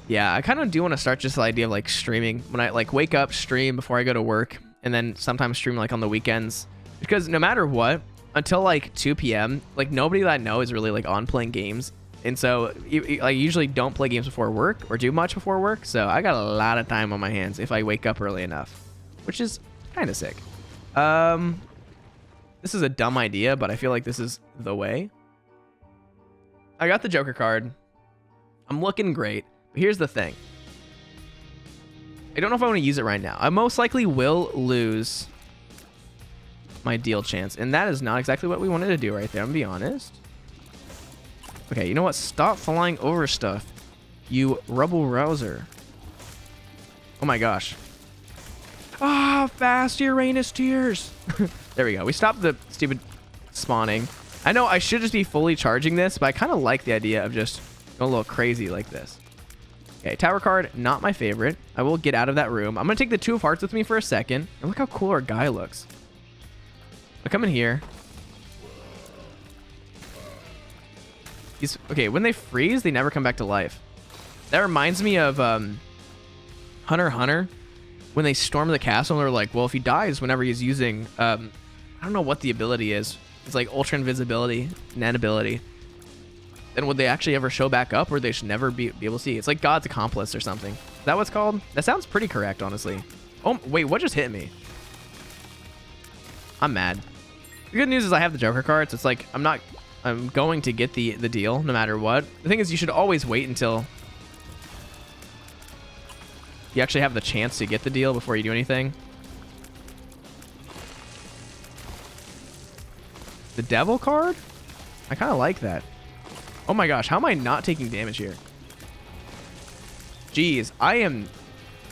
yeah, I kind of do want to start just the idea of like streaming when I like wake up, stream before I go to work, and then sometimes stream like on the weekends. Because no matter what, until like 2 p.m., like nobody that I know is really like on playing games. And so I usually don't play games before work or do much before work. So I got a lot of time on my hands if I wake up early enough, which is kind of sick. This is a dumb idea, but I feel like this is the way. I got the Joker card. I'm looking great. But here's the thing. I don't know if I want to use it right now. I most likely will lose my deal chance. And that is not exactly what we wanted to do right there. I'm going to be honest. Okay, you know what? Stop flying over stuff, you rubble rouser. Oh my gosh. Ah, fast Uranus tears. There we go. We stopped the stupid spawning. I know I should just be fully charging this, but I kind of like the idea of just going a little crazy like this. Okay, tower card, not my favorite. I will get out of that room. I'm going to take the 2 of hearts with me for a second. And look how cool our guy looks. I come in here. Okay, when they freeze, they never come back to life. That reminds me of Hunter x Hunter. When they storm the castle, and they're like, well, if he dies whenever he's using, I don't know what the ability is. It's like ultra invisibility, nan ability. Then would they actually ever show back up, or they should never be able to see? It's like God's Accomplice or something. Is that what it's called? That sounds pretty correct, honestly. Oh, wait, what just hit me? I'm mad. The good news is I have the Joker cards. It's like, I'm going to get the deal no matter what. The thing is, you should always wait until you actually have the chance to get the deal before you do anything. The Devil card? I kind of like that. Oh my gosh, how am I not taking damage here? Jeez, I am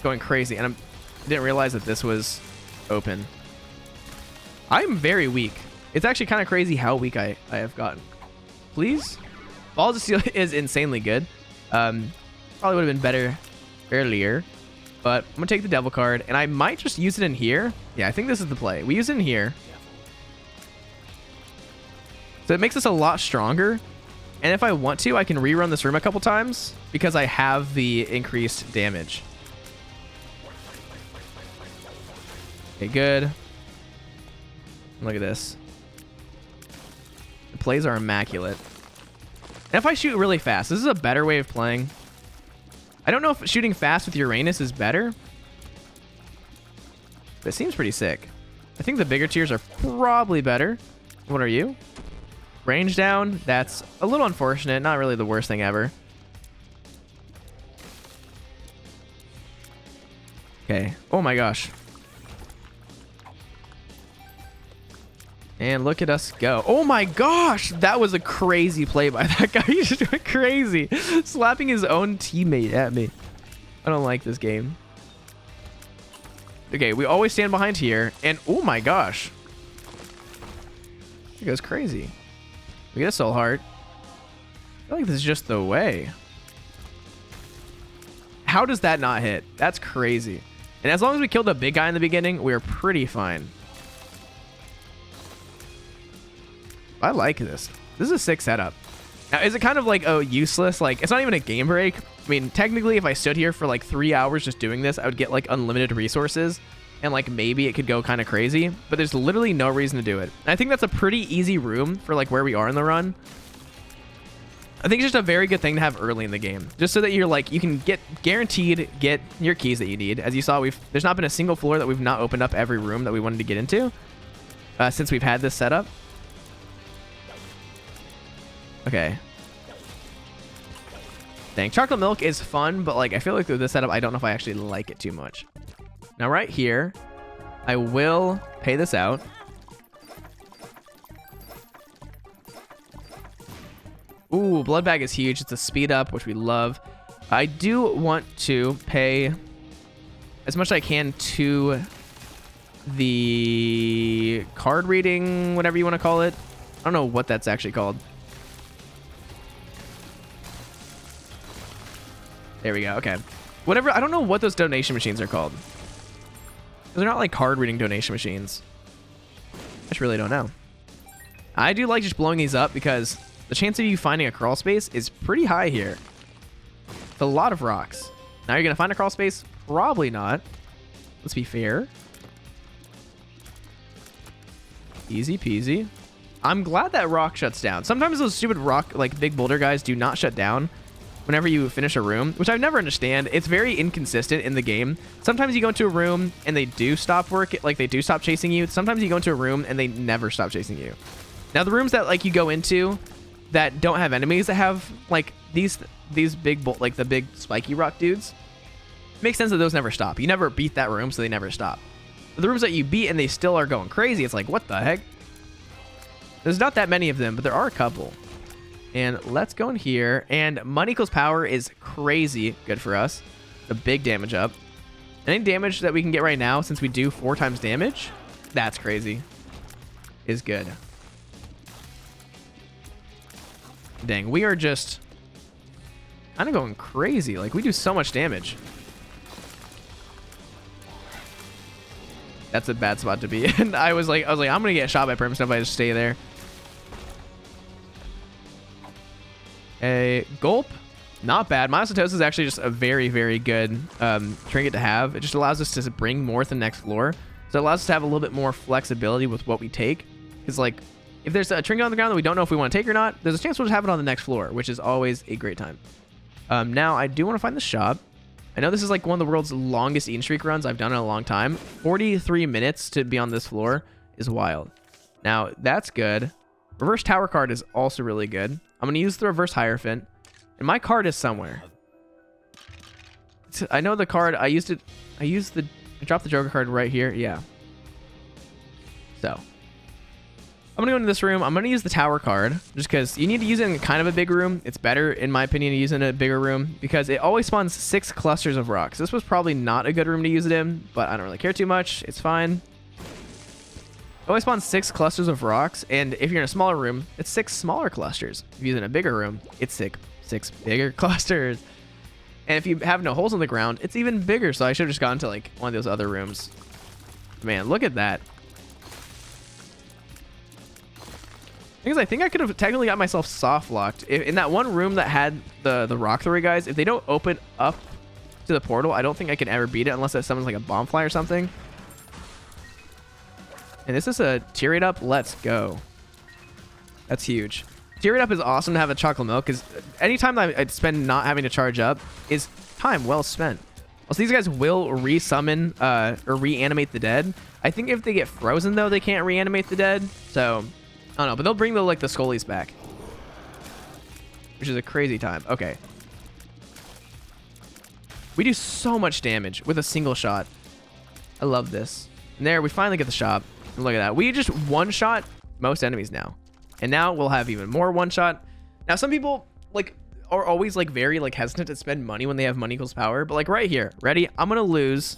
going crazy, and I didn't realize that this was open. I'm very weak. It's actually kind of crazy how weak I have gotten. Please? Balls of Steel is insanely good. Probably would have been better earlier. But I'm going to take the Devil card, and I might just use it in here. Yeah, I think this is the play. We use it in here. So it makes us a lot stronger. And if I want to, I can rerun this room a couple times because I have the increased damage. Okay, good. Look at this. The plays are immaculate. And if I shoot really fast, this is a better way of playing. I don't know if shooting fast with Uranus is better, but it seems pretty sick. I think the bigger tiers are probably better. What are you? Range down. That's a little unfortunate. Not really the worst thing ever. Okay. Oh my gosh. And look at us go. Oh my gosh! That was a crazy play by that guy. He's just went crazy. Slapping his own teammate at me. I don't like this game. Okay, we always stand behind here. And oh my gosh. It goes crazy. We get a soul heart. I feel like this is just the way. How does that not hit? That's crazy. And as long as we killed the big guy in the beginning, we're pretty fine. I like this. This is a sick setup. Now, is it kind of like, oh, useless? Like, it's not even a game break. I mean, technically, if I stood here for like 3 hours just doing this, I would get like unlimited resources. And like maybe it could go kind of crazy. But there's literally no reason to do it. And I think that's a pretty easy room for like where we are in the run. I think it's just a very good thing to have early in the game. Just so that you're like, you can guaranteed get your keys that you need. As you saw, there's not been a single floor that we've not opened up every room that we wanted to get into. Since we've had this setup. Okay. Dang, chocolate milk is fun, but like I feel like with this setup, I don't know if I actually like it too much. Now right here, I will pay this out. Ooh, blood bag is huge. It's a speed up, which we love. I do want to pay as much as I can to the card reading, whatever you want to call it. I don't know what that's actually called. There we go. Okay. Whatever. I don't know what those donation machines are called. They're not like card reading donation machines. I just really don't know. I do like just blowing these up because the chance of you finding a crawl space is pretty high here. It's a lot of rocks. Now you're going to find a crawl space? Probably not. Let's be fair. Easy peasy. I'm glad that rock shuts down. Sometimes those stupid rock, like big boulder guys, do not shut down whenever you finish a room, which I never understand. It's very inconsistent in the game. Sometimes you go into a room and they do stop like they do stop chasing you. Sometimes you go into a room and they never stop chasing you. Now the rooms that like you go into that don't have enemies that have like these big like the big spiky rock dudes, it makes sense that those never stop. You never beat that room, so they never stop. But the rooms that you beat and they still are going crazy, it's like, what the heck? There's not that many of them, but there are a couple. And let's go in here. And money equals power is crazy good for us. The big damage up. Any damage that we can get right now, since we do 4 times damage, that's crazy. Is good. Dang, we are just kind of going crazy. Like, we do so much damage. That's a bad spot to be in. I was like, I'm gonna get shot by Prims if I just stay there. A gulp, not bad. Myositosis is actually just a very, very good trinket to have. It just allows us to bring more to the next floor. So it allows us to have a little bit more flexibility with what we take. Because like, if there's a trinket on the ground that we don't know if we want to take or not, there's a chance we'll just have it on the next floor, which is always a great time. Now I do want to find the shop. I know this is like one of the world's longest eat streak runs I've done in a long time. 43 minutes to be on this floor is wild. Now that's good. Reverse tower card is also really good. I'm going to use the reverse Hierophant. And my card is somewhere. I know the card. I dropped the Joker card right here. Yeah. So I'm going to go into this room. I'm going to use the tower card just because you need to use it in kind of a big room. It's better, in my opinion, to use it in a bigger room because it always spawns 6 clusters of rocks. This was probably not a good room to use it in, but I don't really care too much. It's fine. It always spawns 6 clusters of rocks, and if you're in a smaller room, it's 6 smaller clusters. If you use it in a bigger room, it's 6 bigger clusters. And if you have no holes in the ground, it's even bigger. So I should have just gone to like one of those other rooms. Man, look at that. Because I think I could have technically got myself soft locked. In that one room that had the rock thrower guys, if they don't open up to the portal, I don't think I can ever beat it unless that summons like a bomb fly or something. And this is a tier 8 up. Let's go. That's huge. Tier 8 up is awesome to have a chocolate milk because anytime that I spend not having to charge up is time well spent. Also, these guys will re-summon or reanimate the dead. I think if they get frozen, though, they can't reanimate the dead. So, I don't know. But they'll bring the Scullies back. Which is a crazy time. Okay. We do so much damage with a single shot. I love this. And there, we finally get the shop. Look at that. We just one-shot most enemies now. And now we'll have even more one-shot. Now, some people like are always like very like hesitant to spend money when they have money equals power. But like right here, ready? I'm going to lose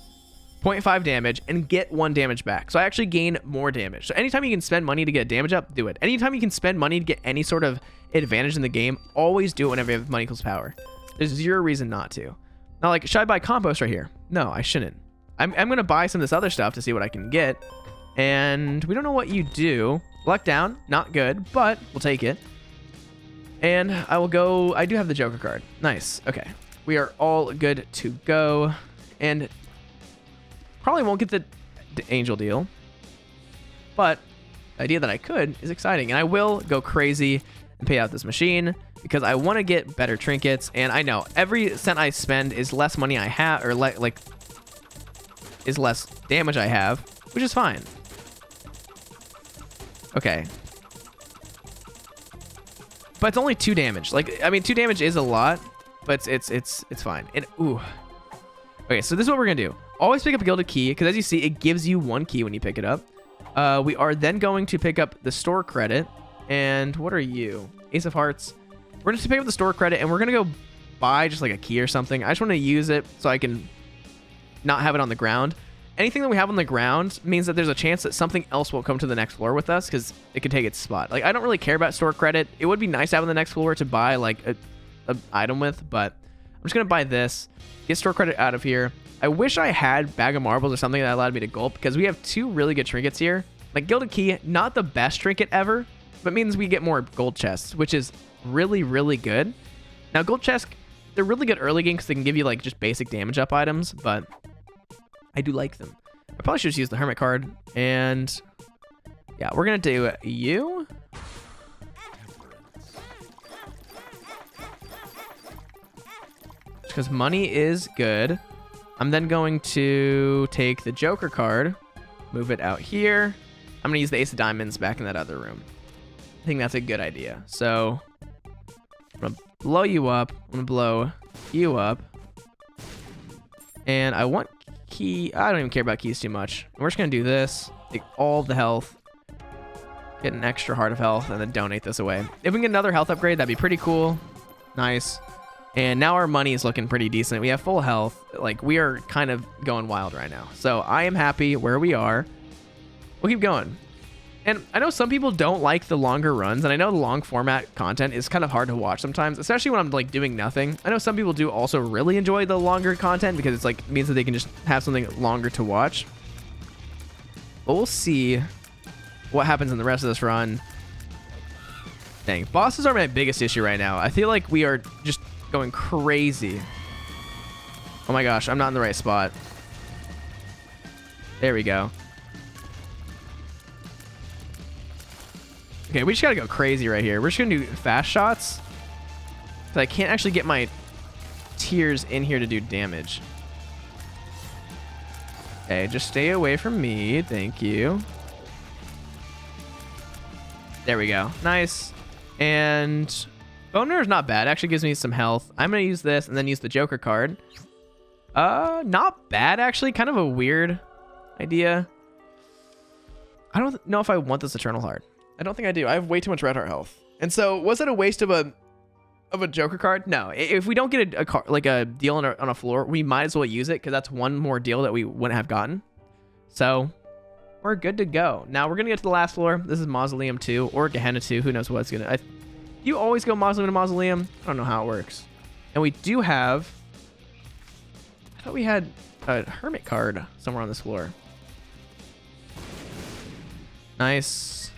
0.5 damage and get 1 damage back. So I actually gain more damage. So anytime you can spend money to get damage up, do it. Anytime you can spend money to get any sort of advantage in the game, always do it whenever you have money equals power. There's 0 reason not to. Now, like, should I buy compost right here? No, I shouldn't. I'm going to buy some of this other stuff to see what I can get. And we don't know what you do. Luck down, not good, but we'll take it. And I will go. I do have the Joker card. Nice. Okay. We are all good to go. And probably won't get the angel deal. But the idea that I could is exciting. And I will go crazy and pay out this machine because I want to get better trinkets. And I know every cent I spend is less money I have, or like is less damage I have, which is fine. Okay. But it's only 2 damage. Like, I mean, 2 damage is a lot, but it's fine. And ooh. Okay, so this is what we're gonna do. Always pick up a gilded key, because as you see, it gives you 1 key when you pick it up. We are then going to pick up the store credit. And what are you? Ace of Hearts. We're just to pick up the store credit, and we're gonna go buy just like a key or something. I just want to use it so I can not have it on the ground. Anything that we have on the ground means that there's a chance that something else will come to the next floor with us because it could take its spot. Like, I don't really care about store credit. It would be nice to have on the next floor to buy like a item with, but I'm just gonna buy this, get store credit out of here. I wish I had bag of marbles or something that allowed me to gulp, because we have 2 really good trinkets here. Like Gilded Key, not the best trinket ever, but means we get more gold chests, which is really, really good. Now, gold chests, they're really good early game because they can give you like just basic damage up items, but I do like them. I probably should just use the hermit card, and yeah, we're gonna do you. Because money is good. I'm then going to take the Joker card, move it out here. I'm gonna use the Ace of Diamonds back in that other room. I think that's a good idea. So I'm gonna blow you up. I'm gonna blow you up. And I want key. I don't even care about keys too much. We're just gonna do this. Take all the health. Get an extra heart of health and then donate this away. If we can get another health upgrade, that'd be pretty cool. Nice. And now our money is looking pretty decent. We have full health. Like, we are kind of going wild right now. So I am happy where we are. We'll keep going. And I know some people don't like the longer runs, and I know the long format content is kind of hard to watch sometimes, especially when I'm like doing nothing. I know some people do also really enjoy the longer content because it's like, it means that they can just have something longer to watch. But we'll see what happens in the rest of this run. Dang, bosses are my biggest issue right now. I feel like we are just going crazy. Oh my gosh, I'm not in the right spot. There we go. Okay, we just gotta go crazy right here. We're just gonna do fast shots, because I can't actually get my tears in here to do damage. Okay, just stay away from me. Thank you. There we go. Nice. And Boner is not bad. It actually gives me some health. I'm gonna use this and then use the Joker card. Not bad actually. Kind of a weird idea. I don't know if I want this Eternal Heart. I don't think I do. I have way too much red heart health. And so, was it a waste of a Joker card? No. If we don't get a deal on a floor, we might as well use it, because that's one more deal that we wouldn't have gotten. So we're good to go. Now we're gonna get to the last floor. This is Mausoleum 2 or Gehenna 2. Who knows what's gonna. You always go Mausoleum to Mausoleum. I don't know how it works. And we do have. I thought we had a Hermit card somewhere on this floor. Nice.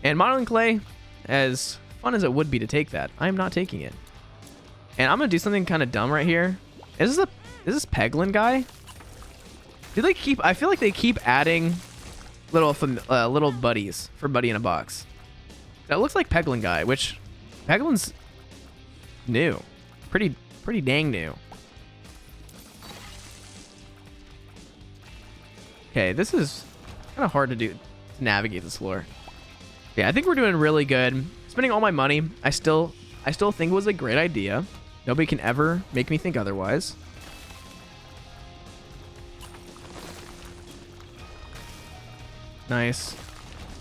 And modeling clay, as fun as it would be to take that, I'm not taking it. And I'm gonna do something kind of dumb right here. Is this Peglin guy? Do they keep? I feel like they keep adding little buddies for Buddy in a Box. That looks like Peglin guy, which Peglin's new, pretty dang new. Okay, this is kind of hard to navigate this floor. Yeah, I think we're doing really good. Spending all my money, I still think was a great idea. Nobody can ever make me think otherwise. Nice.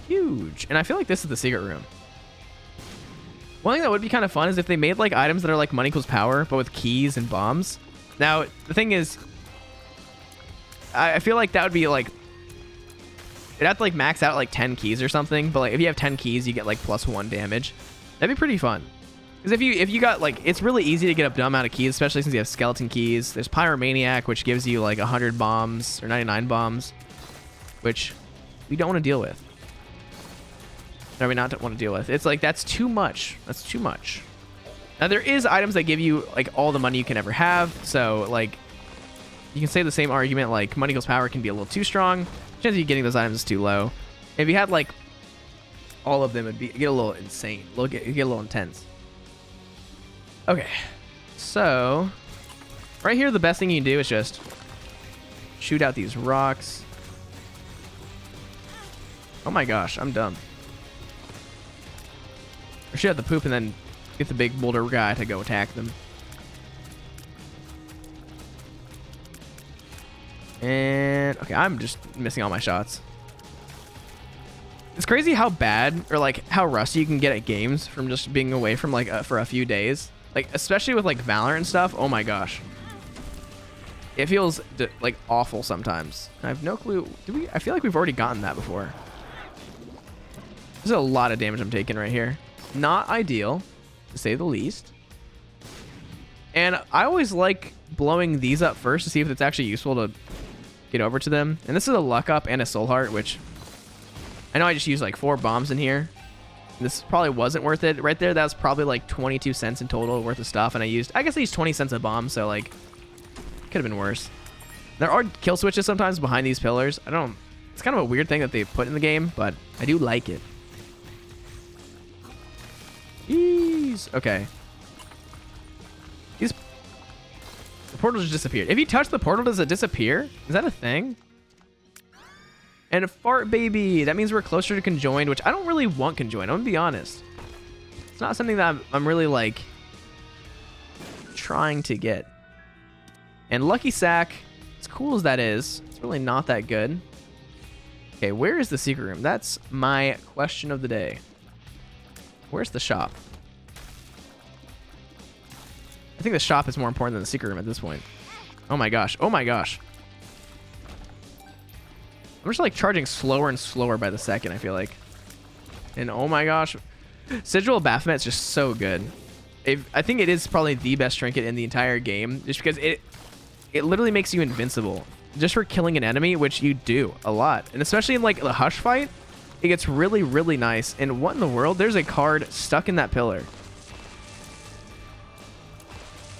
Huge. And I feel like this is the secret room. One thing that would be kind of fun is if they made like items that are like money equals power, but with keys and bombs. Now, the thing is, I feel like that would be like, it'd have to like max out like 10 keys or something, but like if you have 10 keys, you get like +1 damage. That'd be pretty fun. Because if you got like, it's really easy to get a dumb amount of keys, especially since you have skeleton keys. There's Pyromaniac, which gives you like 100 bombs or 99 bombs, which we don't want to deal with. Or we not want to deal with. It's like, that's too much. That's too much. Now there is items that give you like all the money you can ever have. So like, you can say the same argument, like money equals power can be a little too strong. Chance of you getting those items is too low. If you had like all of them, it'd get a little insane. It'd get a little intense. Okay, so right here, the best thing you can do is just shoot out these rocks. Oh my gosh, I'm dumb. Or shoot out the poop and then get the big boulder guy to go attack them. And okay, I'm just missing all my shots. It's crazy how bad or like how rusty you can get at games from just being away from like for a few days. Like especially with like Valorant and stuff. Oh my gosh. It feels like awful sometimes. I have no clue. I feel like we've already gotten that before. There's a lot of damage I'm taking right here. Not ideal, to say the least. And I always like blowing these up first to see if it's actually useful to get over to them. And this is a luck up and a soul heart, which I know I just used like 4 bombs in here. This probably wasn't worth it. Right there, that was probably like 22 cents in total worth of stuff. And I guess I used 20 cents a bomb, so like, could have been worse. There are kill switches sometimes behind these pillars. It's kind of a weird thing that they put in the game, but I do like it. Jeez. Okay. The portal just disappeared. If you touch the portal, does it disappear? Is that a thing? And a fart baby. That means we're closer to conjoined, which I don't really want conjoined. I'm gonna be honest. It's not something that I'm really like trying to get. And Lucky Sack, as cool as that is, it's really not that good. Okay, where is the secret room? That's my question of the day. Where's the shop? I think the shop is more important than the secret room at this point. Oh my gosh. Oh my gosh. I'm just like charging slower and slower by the second, I feel like. And oh my gosh. Sigil of Baphomet is just so good. I think it is probably the best trinket in the entire game, just because it literally makes you invincible just for killing an enemy, which you do a lot. And especially in like the Hush fight, it gets really, really nice. And what in the world? There's a card stuck in that pillar.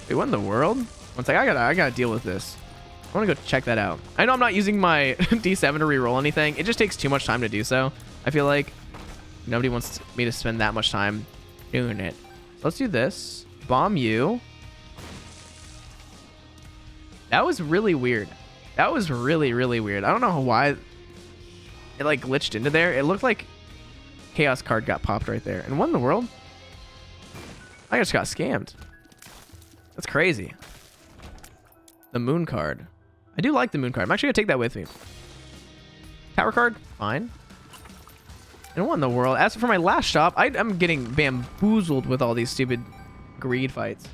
Wait, what in the world? One sec, I gotta deal with this. I want to go check that out. I know I'm not using my D7 to reroll anything. It just takes too much time to do so. I feel like nobody wants me to spend that much time doing it. So let's do this. Bomb you. That was really weird. That was really, really weird. I don't know why it like glitched into there. It looked like Chaos card got popped right there. And what in the world? I just got scammed. That's crazy. The moon card. I do like the moon card. I'm actually gonna take that with me. Tower card, fine. And what in the world? As for my last shop, I'm getting bamboozled with all these stupid greed fights.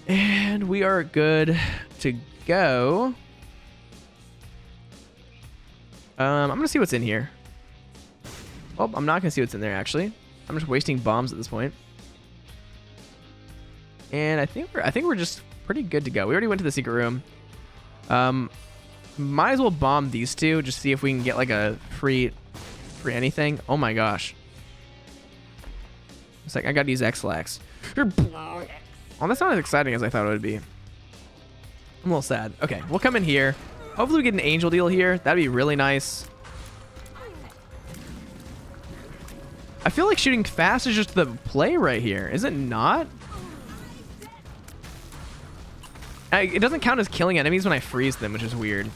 And we are good to go. I'm gonna see what's in here. Oh, I'm not gonna see what's in there actually. I'm just wasting bombs at this point. And I think we're just pretty good to go. We already went to the secret room. Might as well bomb these two, just see if we can get like a free anything. Oh my gosh. It's like I gotta use X-Lax. Oh, that's not as exciting as I thought it would be. I'm a little sad. Okay, we'll come in here. Hopefully we get an angel deal here. That'd be really nice. I feel like shooting fast is just the play right here. Is it not? It doesn't count as killing enemies when I freeze them, which is weird.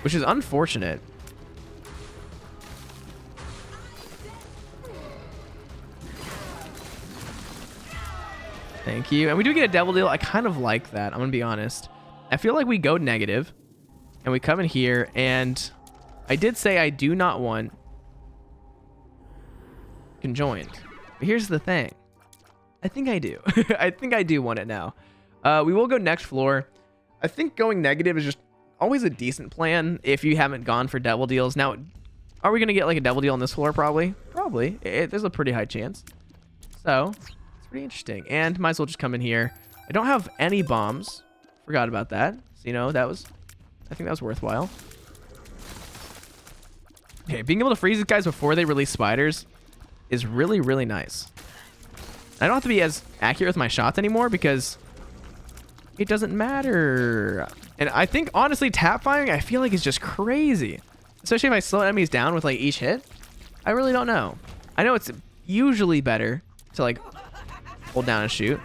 Which is unfortunate. Thank you. And we do get a devil deal. I kind of like that. I'm going to be honest. I feel like we go negative. And we come in here. And I did say I do not want conjoined. But here's the thing. I think I do. I think I do want it now. We will go next floor. I think going negative is just always a decent plan if you haven't gone for devil deals. Now, are we going to get like a devil deal on this floor? Probably. Probably. There's a pretty high chance. So, it's pretty interesting. And might as well just come in here. I don't have any bombs. Forgot about that. So, you know, I think that was worthwhile. Okay, being able to freeze these guys before they release spiders is really, really nice. I don't have to be as accurate with my shots anymore because it doesn't matter. And I think, honestly, tap firing, I feel like is just crazy. Especially if I slow enemies down with, like, each hit. I really don't know. I know it's usually better to, like, hold down and shoot.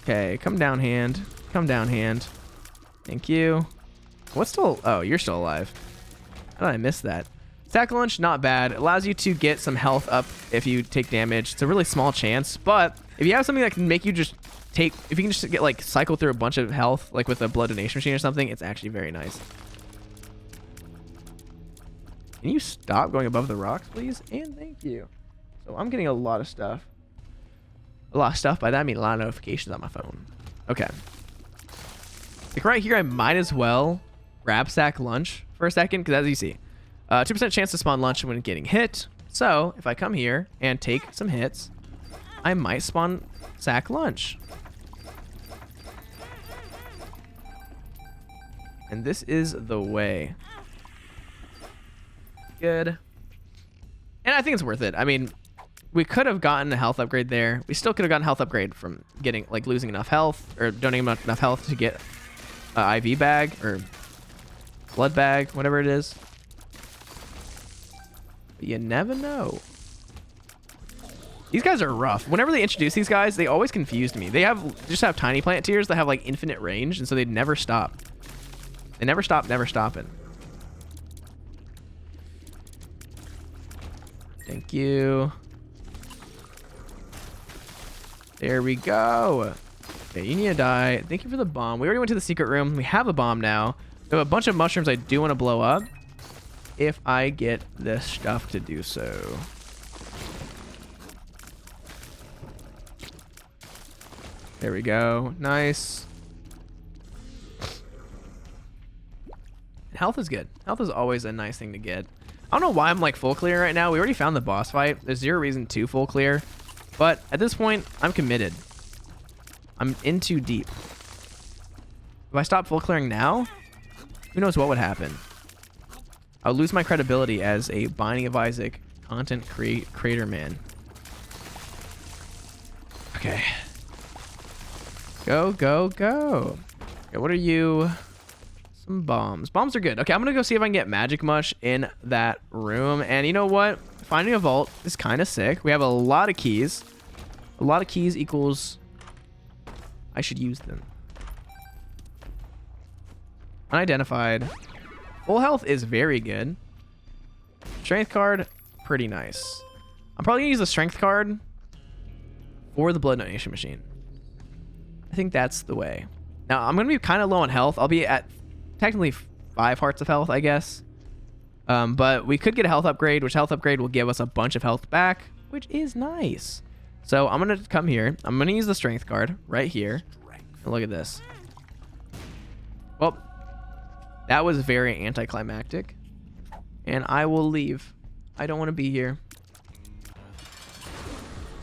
Okay, come down, hand. Come down, hand. Thank you. What's still... Oh, you're still alive. How did I miss that? Sack Lunch, not bad. It allows you to get some health up if you take damage. It's a really small chance, but if you have something that can make you just take... If you can just get, like, cycle through a bunch of health, like with a blood donation machine or something, it's actually very nice. Can you stop going above the rocks, please? And thank you. So I'm getting a lot of stuff. A lot of stuff. By that, I mean a lot of notifications on my phone. Okay. Like right here, I might as well grab sack lunch for a second, because as you see, 2% chance to spawn lunch when getting hit. So if I come here and take some hits, I might spawn sack lunch. And this is the way. Good. And I think it's worth it. I mean, we could have gotten a health upgrade there. We still could have gotten a health upgrade from getting, like, losing enough health or donating enough health to get an IV bag or blood bag, whatever it is. But you never know. These guys are rough. Whenever they introduce these guys, they always confused me. They just have tiny Planeteers that have, like, infinite range, and so they never stop. They never stop, never stopping. Thank you. There we go. Okay, you need to die. Thank you for the bomb. We already went to the secret room. We have a bomb now. We have a bunch of mushrooms I do want to blow up if I get this stuff to do so. There we go. Nice. Health is good. Health is always a nice thing to get. I don't know why I'm like full clear right now. We already found the boss fight. There's zero reason to full clear. But at this point, I'm committed. I'm in too deep. If I stop full clearing now, who knows what would happen. I'll lose my credibility as a Binding of Isaac content creator man. Okay. Go, go, go. Okay, what are you? Some bombs. Bombs are good. Okay, I'm gonna go see if I can get magic mush in that room. And you know what? Finding a vault is kind of sick. We have a lot of keys. A lot of keys equals I should use them. Unidentified. Full health is very good. Strength card, pretty nice. I'm probably gonna use the strength card for the blood donation machine. I think that's the way. Now, I'm gonna be kind of low on health. I'll be at technically 5 hearts of health, I guess. But we could get a health upgrade, which health upgrade will give us a bunch of health back, which is nice. So I'm going to come here. I'm going to use the strength card right here. And look at this. Well, that was very anticlimactic. And I will leave. I don't want to be here.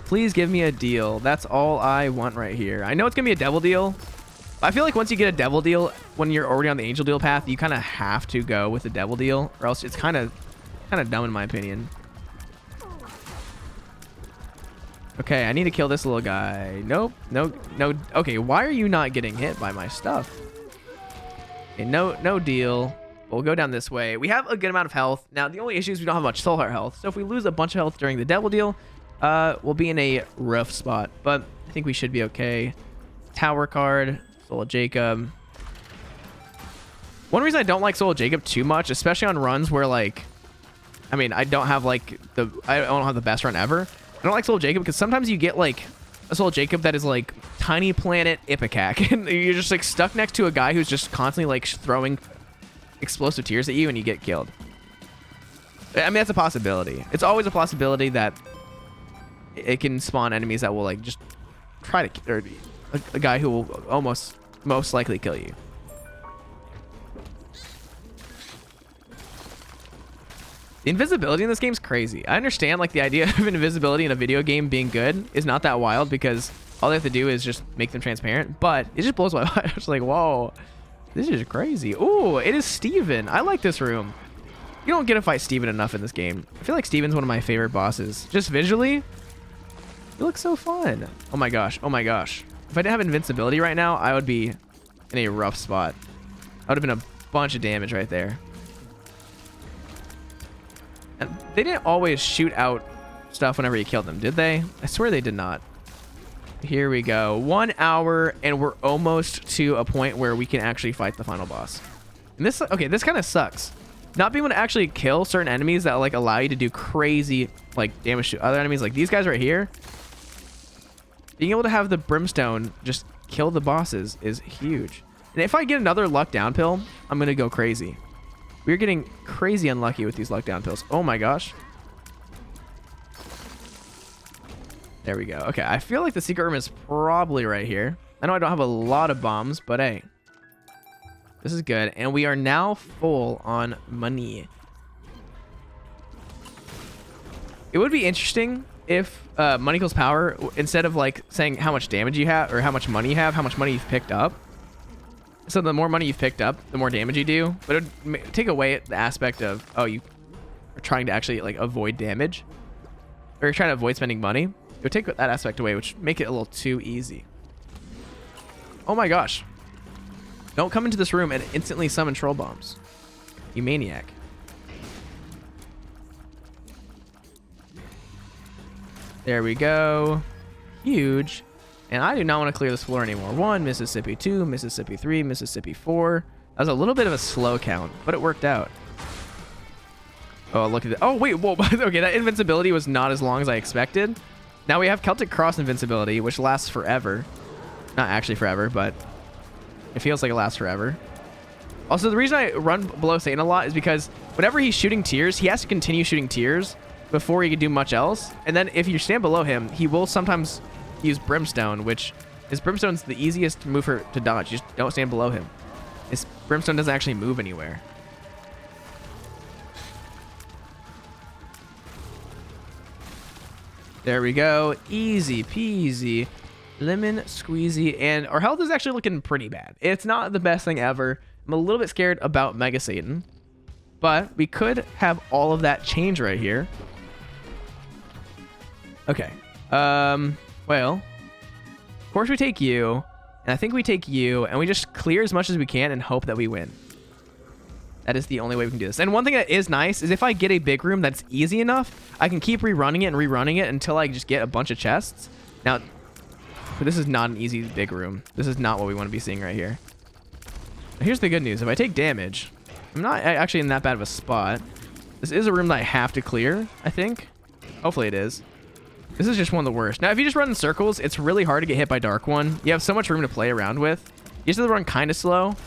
Please give me a deal. That's all I want right here. I know it's going to be a devil deal. I feel like once you get a devil deal, when you're already on the angel deal path, you kind of have to go with the devil deal, or else it's kind of dumb in my opinion. Okay, I need to kill this little guy. Nope, no. Okay, why are you not getting hit by my stuff? Okay, no deal. We'll go down this way. We have a good amount of health. Now, the only issue is we don't have much soul heart health. So if we lose a bunch of health during the devil deal, we'll be in a rough spot. But I think we should be okay. Tower card. Soul of Jacob. One reason I don't like Soul of Jacob too much, especially on runs where, like, I mean, I don't have the best run ever. I don't like Soul of Jacob because sometimes you get like a Soul of Jacob that is like tiny planet Ipecac, and you're just like stuck next to a guy who's just constantly like throwing explosive tears at you and you get killed. I mean, that's a possibility. It's always a possibility that it can spawn enemies that will like just try to, or a guy who will most likely kill you. The invisibility in this game is crazy. I understand like the idea of invisibility in a video game being good is not that wild because all they have to do is just make them transparent, but it just blows my mind. I'm just like, whoa, this is crazy. Ooh, it is Steven. I like this room. You don't get to fight Steven enough in this game. I feel like Steven's one of my favorite bosses. Just visually, it looks so fun. Oh my gosh. Oh my gosh. If I didn't have invincibility right now, I would be in a rough spot. I would have been a bunch of damage right there. And they didn't always shoot out stuff whenever you killed them, did they? I swear they did not. Here we go. 1 hour, and we're almost to a point where we can actually fight the final boss. And this, okay, this kind of sucks. Not being able to actually kill certain enemies that like allow you to do crazy like damage to other enemies, like these guys right here. Being able to have the brimstone just kill the bosses is huge. And if I get another luck down pill, I'm gonna go crazy. We're getting crazy unlucky with these luck down pills. Oh my gosh. There we go. Okay, I feel like the secret room is probably right here. I know I don't have a lot of bombs, but hey. This is good. And we are now full on money. It would be interesting if money equals power, instead of like saying how much damage you have or how much money you have, how much money you've picked up. So the more money you've picked up, the more damage you do. But it would take away the aspect of, oh, you are trying to actually like avoid damage. Or you're trying to avoid spending money. It would take that aspect away, which make it a little too easy. Oh my gosh. Don't come into this room and instantly summon troll bombs. You maniac. There we go. Huge. And I do not want to clear this floor anymore. 1, Mississippi 2, Mississippi 3, Mississippi 4. That was a little bit of a slow count, but it worked out. Oh, look at that. Oh, wait. Whoa. Okay, that invincibility was not as long as I expected. Now we have Celtic Cross invincibility, which lasts forever. Not actually forever, but it feels like it lasts forever. Also, the reason I run below Satan a lot is because whenever he's shooting tiers, he has to continue shooting tiers before he can do much else. And then if you stand below him, he will sometimes use Brimstone, which is Brimstone's the easiest move to dodge. You just don't stand below him. His Brimstone doesn't actually move anywhere. There we go. Easy peasy. Lemon squeezy. And our health is actually looking pretty bad. It's not the best thing ever. I'm a little bit scared about Mega Satan. But we could have all of that change right here. Okay. Well, of course we take you. And I think we take you. And we just clear as much as we can and hope that we win. That is the only way we can do this. And one thing that is nice is if I get a big room that's easy enough, I can keep rerunning it and rerunning it until I just get a bunch of chests. Now, this is not an easy big room. This is not what we want to be seeing right here. Here's the good news. If I take damage, I'm not actually in that bad of a spot. This is a room that I have to clear, I think. Hopefully it is. This is just one of the worst. Now, if you just run in circles, it's really hard to get hit by Dark One. You have so much room to play around with. You just have to run kind of slow.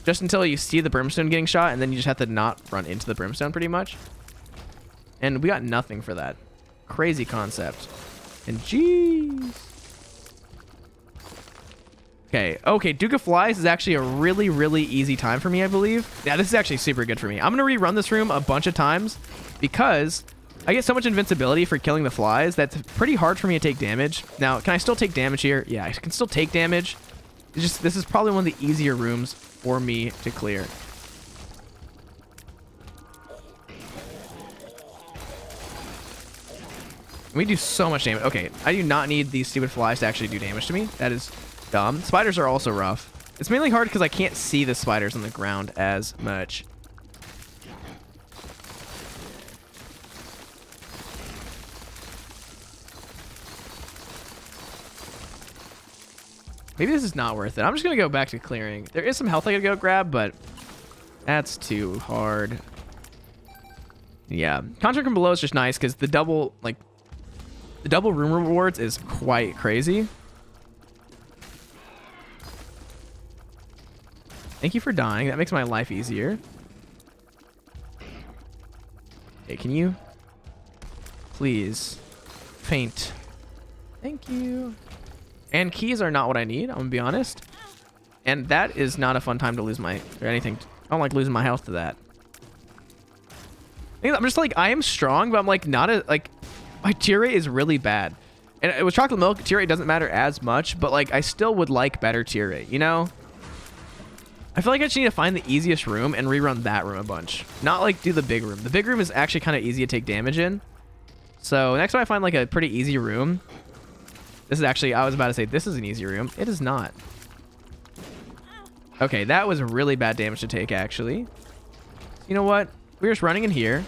Just until you see the Brimstone getting shot, and then you just have to not run into the Brimstone pretty much. And we got nothing for that. Crazy concept. And jeez. Okay, Duke of Flies is actually a really, really easy time for me, I believe. Yeah, this is actually super good for me. I'm going to rerun this room a bunch of times because I get so much invincibility for killing the flies that's pretty hard for me to take damage. Now, can I still take damage here? Yeah, I can still take damage. It's just, this is probably one of the easier rooms for me to clear. We do so much damage. Okay, I do not need these stupid flies to actually do damage to me. That is dumb. Spiders are also rough. It's mainly hard because I can't see the spiders on the ground as much. Maybe this is not worth it. I'm just going to go back to clearing. There is some health I could go grab, but that's too hard. Yeah. Contract from below is just nice because the double room rewards is quite crazy. Thank you for dying. That makes my life easier. Okay, can you please faint? Thank you. And keys are not what I need, I'm gonna be honest. And that is not a fun time to lose my, or anything. I don't like losing my health to that. I'm just like, I am strong, but I'm like not a, like, my tier rate is really bad. And with chocolate milk, tier rate doesn't matter as much, but like, I still would like better tier rate, you know? I feel like I just need to find the easiest room and rerun that room a bunch. Not like do the big room. The big room is actually kind of easy to take damage in. So next time I find like a pretty easy room, this is actually, I was about to say, this is an easy room. It is not. Okay, that was really bad damage to take, actually. You know what? We're just running in here.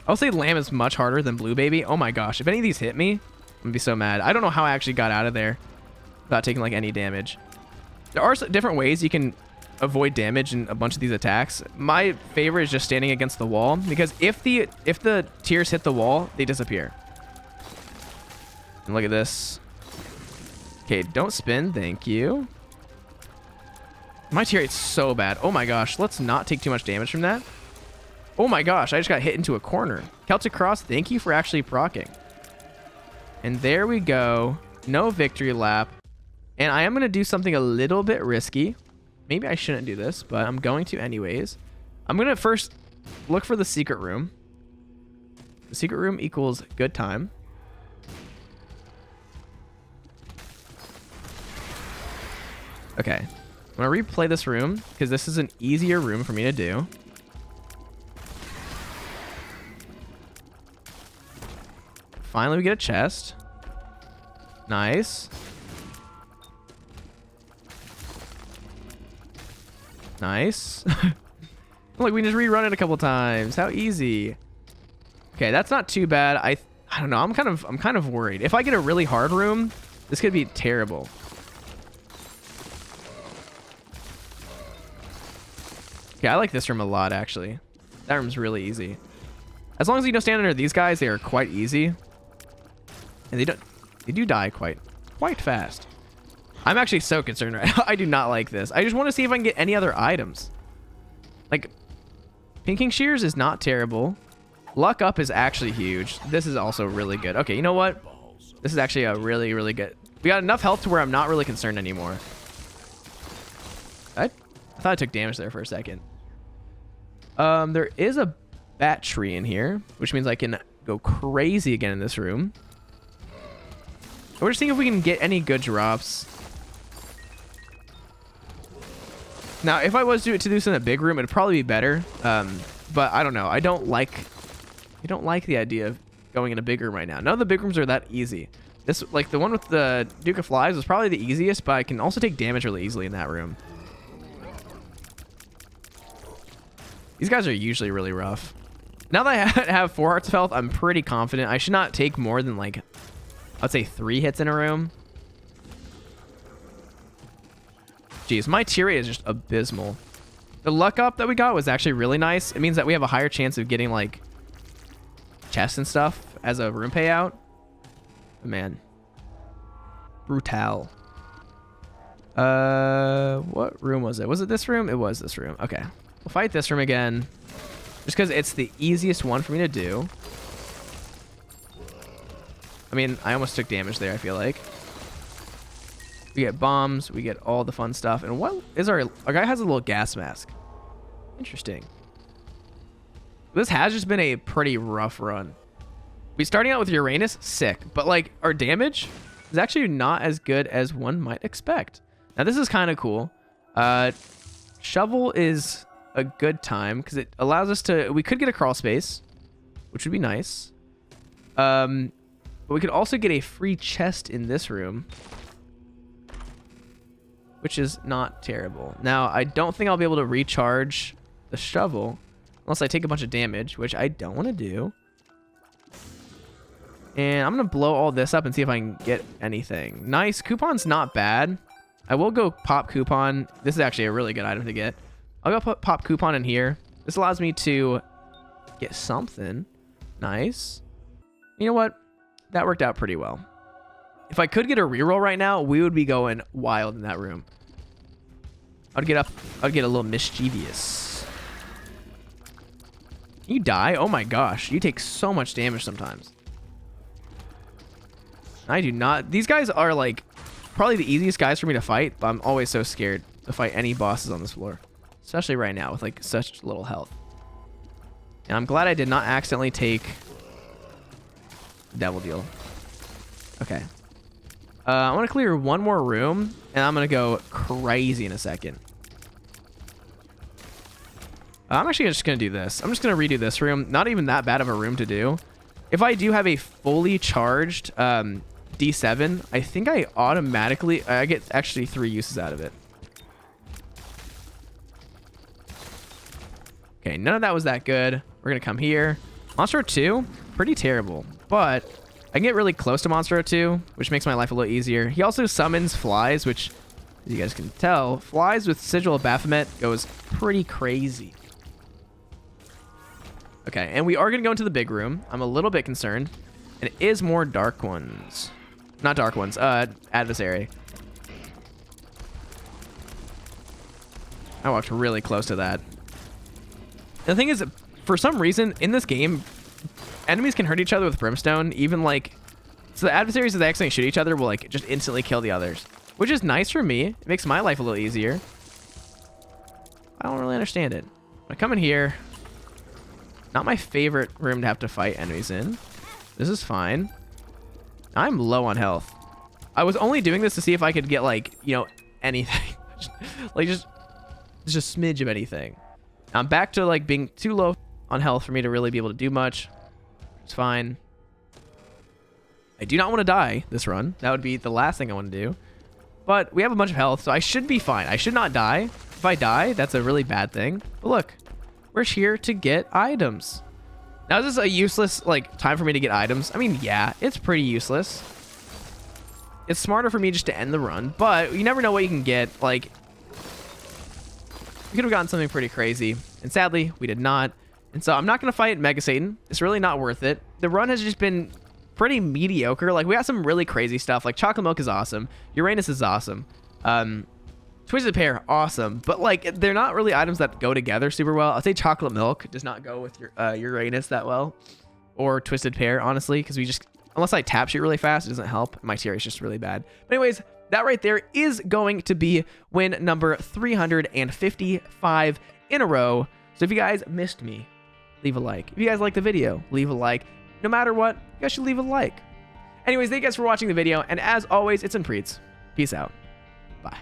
I'll say Lamb is much harder than Blue Baby. Oh my gosh, if any of these hit me, I'm gonna be so mad. I don't know how I actually got out of there without taking like any damage. There are different ways you can avoid damage in a bunch of these attacks. My favorite is just standing against the wall because if the tiers hit the wall, they disappear. And look at this. Okay, don't spin. Thank you. My tier rate's so bad. Oh my gosh. Let's not take too much damage from that. Oh my gosh. I just got hit into a corner. Celtic Cross, thank you for actually proccing. And there we go. No victory lap. And I am going to do something a little bit risky. Maybe I shouldn't do this, but I'm going to anyways. I'm going to first look for the secret room. The secret room equals good time. Okay. I'm going to replay this room because this is an easier room for me to do. Finally, we get a chest. Nice. Nice. Look, we can just rerun it a couple times. How easy. Okay, that's not too bad. I don't know. I'm kind of worried. If I get a really hard room, this could be terrible. Okay, I like this room a lot, actually. That room's really easy. As long as you don't stand under these guys, they are quite easy. And they do die quite fast. I'm actually so concerned right now. I do not like this. I just want to see if I can get any other items. Like, Pinking Shears is not terrible. Luck Up is actually huge. This is also really good. Okay, you know what? This is actually a really, really good. We got enough health to where I'm not really concerned anymore. I thought I took damage there for a second. There is a bat tree in here, which means I can go crazy again in this room. We're just seeing if we can get any good drops. Now, if I was to do this in a big room, it'd probably be better. But I don't know. I don't like the idea of going in a big room right now. None of the big rooms are that easy. This, like the one with the Duke of Flies, was probably the easiest, but I can also take damage really easily in that room. These guys are usually really rough. Now that I have 4 hearts of health, I'm pretty confident. I should not take more than, like, I'd say 3 hits in a room. Jeez, my tier rate is just abysmal. The luck up that we got was actually really nice. It means that we have a higher chance of getting, like, chests and stuff as a room payout. But man. Brutal. What room was it? Was it this room? It was this room. Okay. We'll fight this room again. Just because it's the easiest one for me to do. I mean, I almost took damage there, I feel like. We get bombs. We get all the fun stuff. And what is our guy has a little gas mask. Interesting. This has just been a pretty rough run. We starting out with Uranus, sick. But, like, our damage is actually not as good as one might expect. Now, this is kind of cool. Shovel is a good time because it allows us to... We could get a crawl space, which would be nice. But we could also get a free chest in this room, which is not terrible. Now, I don't think I'll be able to recharge the shovel unless I take a bunch of damage, which I don't want to do. And I'm going to blow all this up and see if I can get anything. Nice. Coupon's not bad. I will go pop coupon. This is actually a really good item to get. I'll go put pop coupon in here. This allows me to get something. Nice. You know what? That worked out pretty well. If I could get a reroll right now, we would be going wild in that room. I'd get a little mischievous. You die? Oh my gosh. You take so much damage sometimes. I do not. These guys are like probably the easiest guys for me to fight, but I'm always so scared to fight any bosses on this floor. Especially right now with like such little health. And I'm glad I did not accidentally take Devil Deal. Okay. I want to clear one more room, and I'm going to go crazy in a second. I'm actually just going to do this. I'm just going to redo this room. Not even that bad of a room to do. If I do have a fully charged D7, I think I automatically... I get actually 3 uses out of it. Okay, none of that was that good. We're going to come here. Monstro 2, pretty terrible. But I can get really close to Monstro 2, which makes my life a little easier. He also summons flies, which, as you guys can tell, flies with Sigil of Baphomet goes pretty crazy. Okay, and we are going to go into the big room. I'm a little bit concerned. And it is more Dark Ones. Not dark ones. Adversary. I walked really close to that. The thing is, for some reason, in this game, enemies can hurt each other with brimstone, even like... So the adversaries that accidentally shoot each other will like just instantly kill the others. Which is nice for me. It makes my life a little easier. I don't really understand it. I come in here. Not my favorite room to have to fight enemies in. This is fine. I'm low on health. I was only doing this to see if I could get like, you know, anything. Like just a smidge of anything. I'm back to like being too low on health for me to really be able to do much. It's fine. I do not want to die this run. That would be the last thing I want to do. But we have a bunch of health, so I should be fine. I should not die. If I die, that's a really bad thing. But look, we're here to get items. Now, is this a useless like time for me to get items? I mean, yeah, it's pretty useless. It's smarter for me just to end the run, but you never know what you can get. Like, we could have gotten something pretty crazy, and sadly, we did not. And so I'm not going to fight Mega Satan. It's really not worth it. The run has just been pretty mediocre. Like, we got some really crazy stuff. Like, chocolate milk is awesome. Uranus is awesome. Twisted pear, awesome. But, like, they're not really items that go together super well. I'd say chocolate milk does not go with your Uranus that well. Or twisted pear, honestly, because we just... Unless I tap shoot really fast, it doesn't help. My TR is just really bad. But anyways, that right there is going to be win number 355 in a row. So if you guys missed me, leave a like. If you guys like the video, leave a like. No matter what, you guys should leave a like. Anyways, thank you guys for watching the video. And as always, it's been Priets. Peace out. Bye.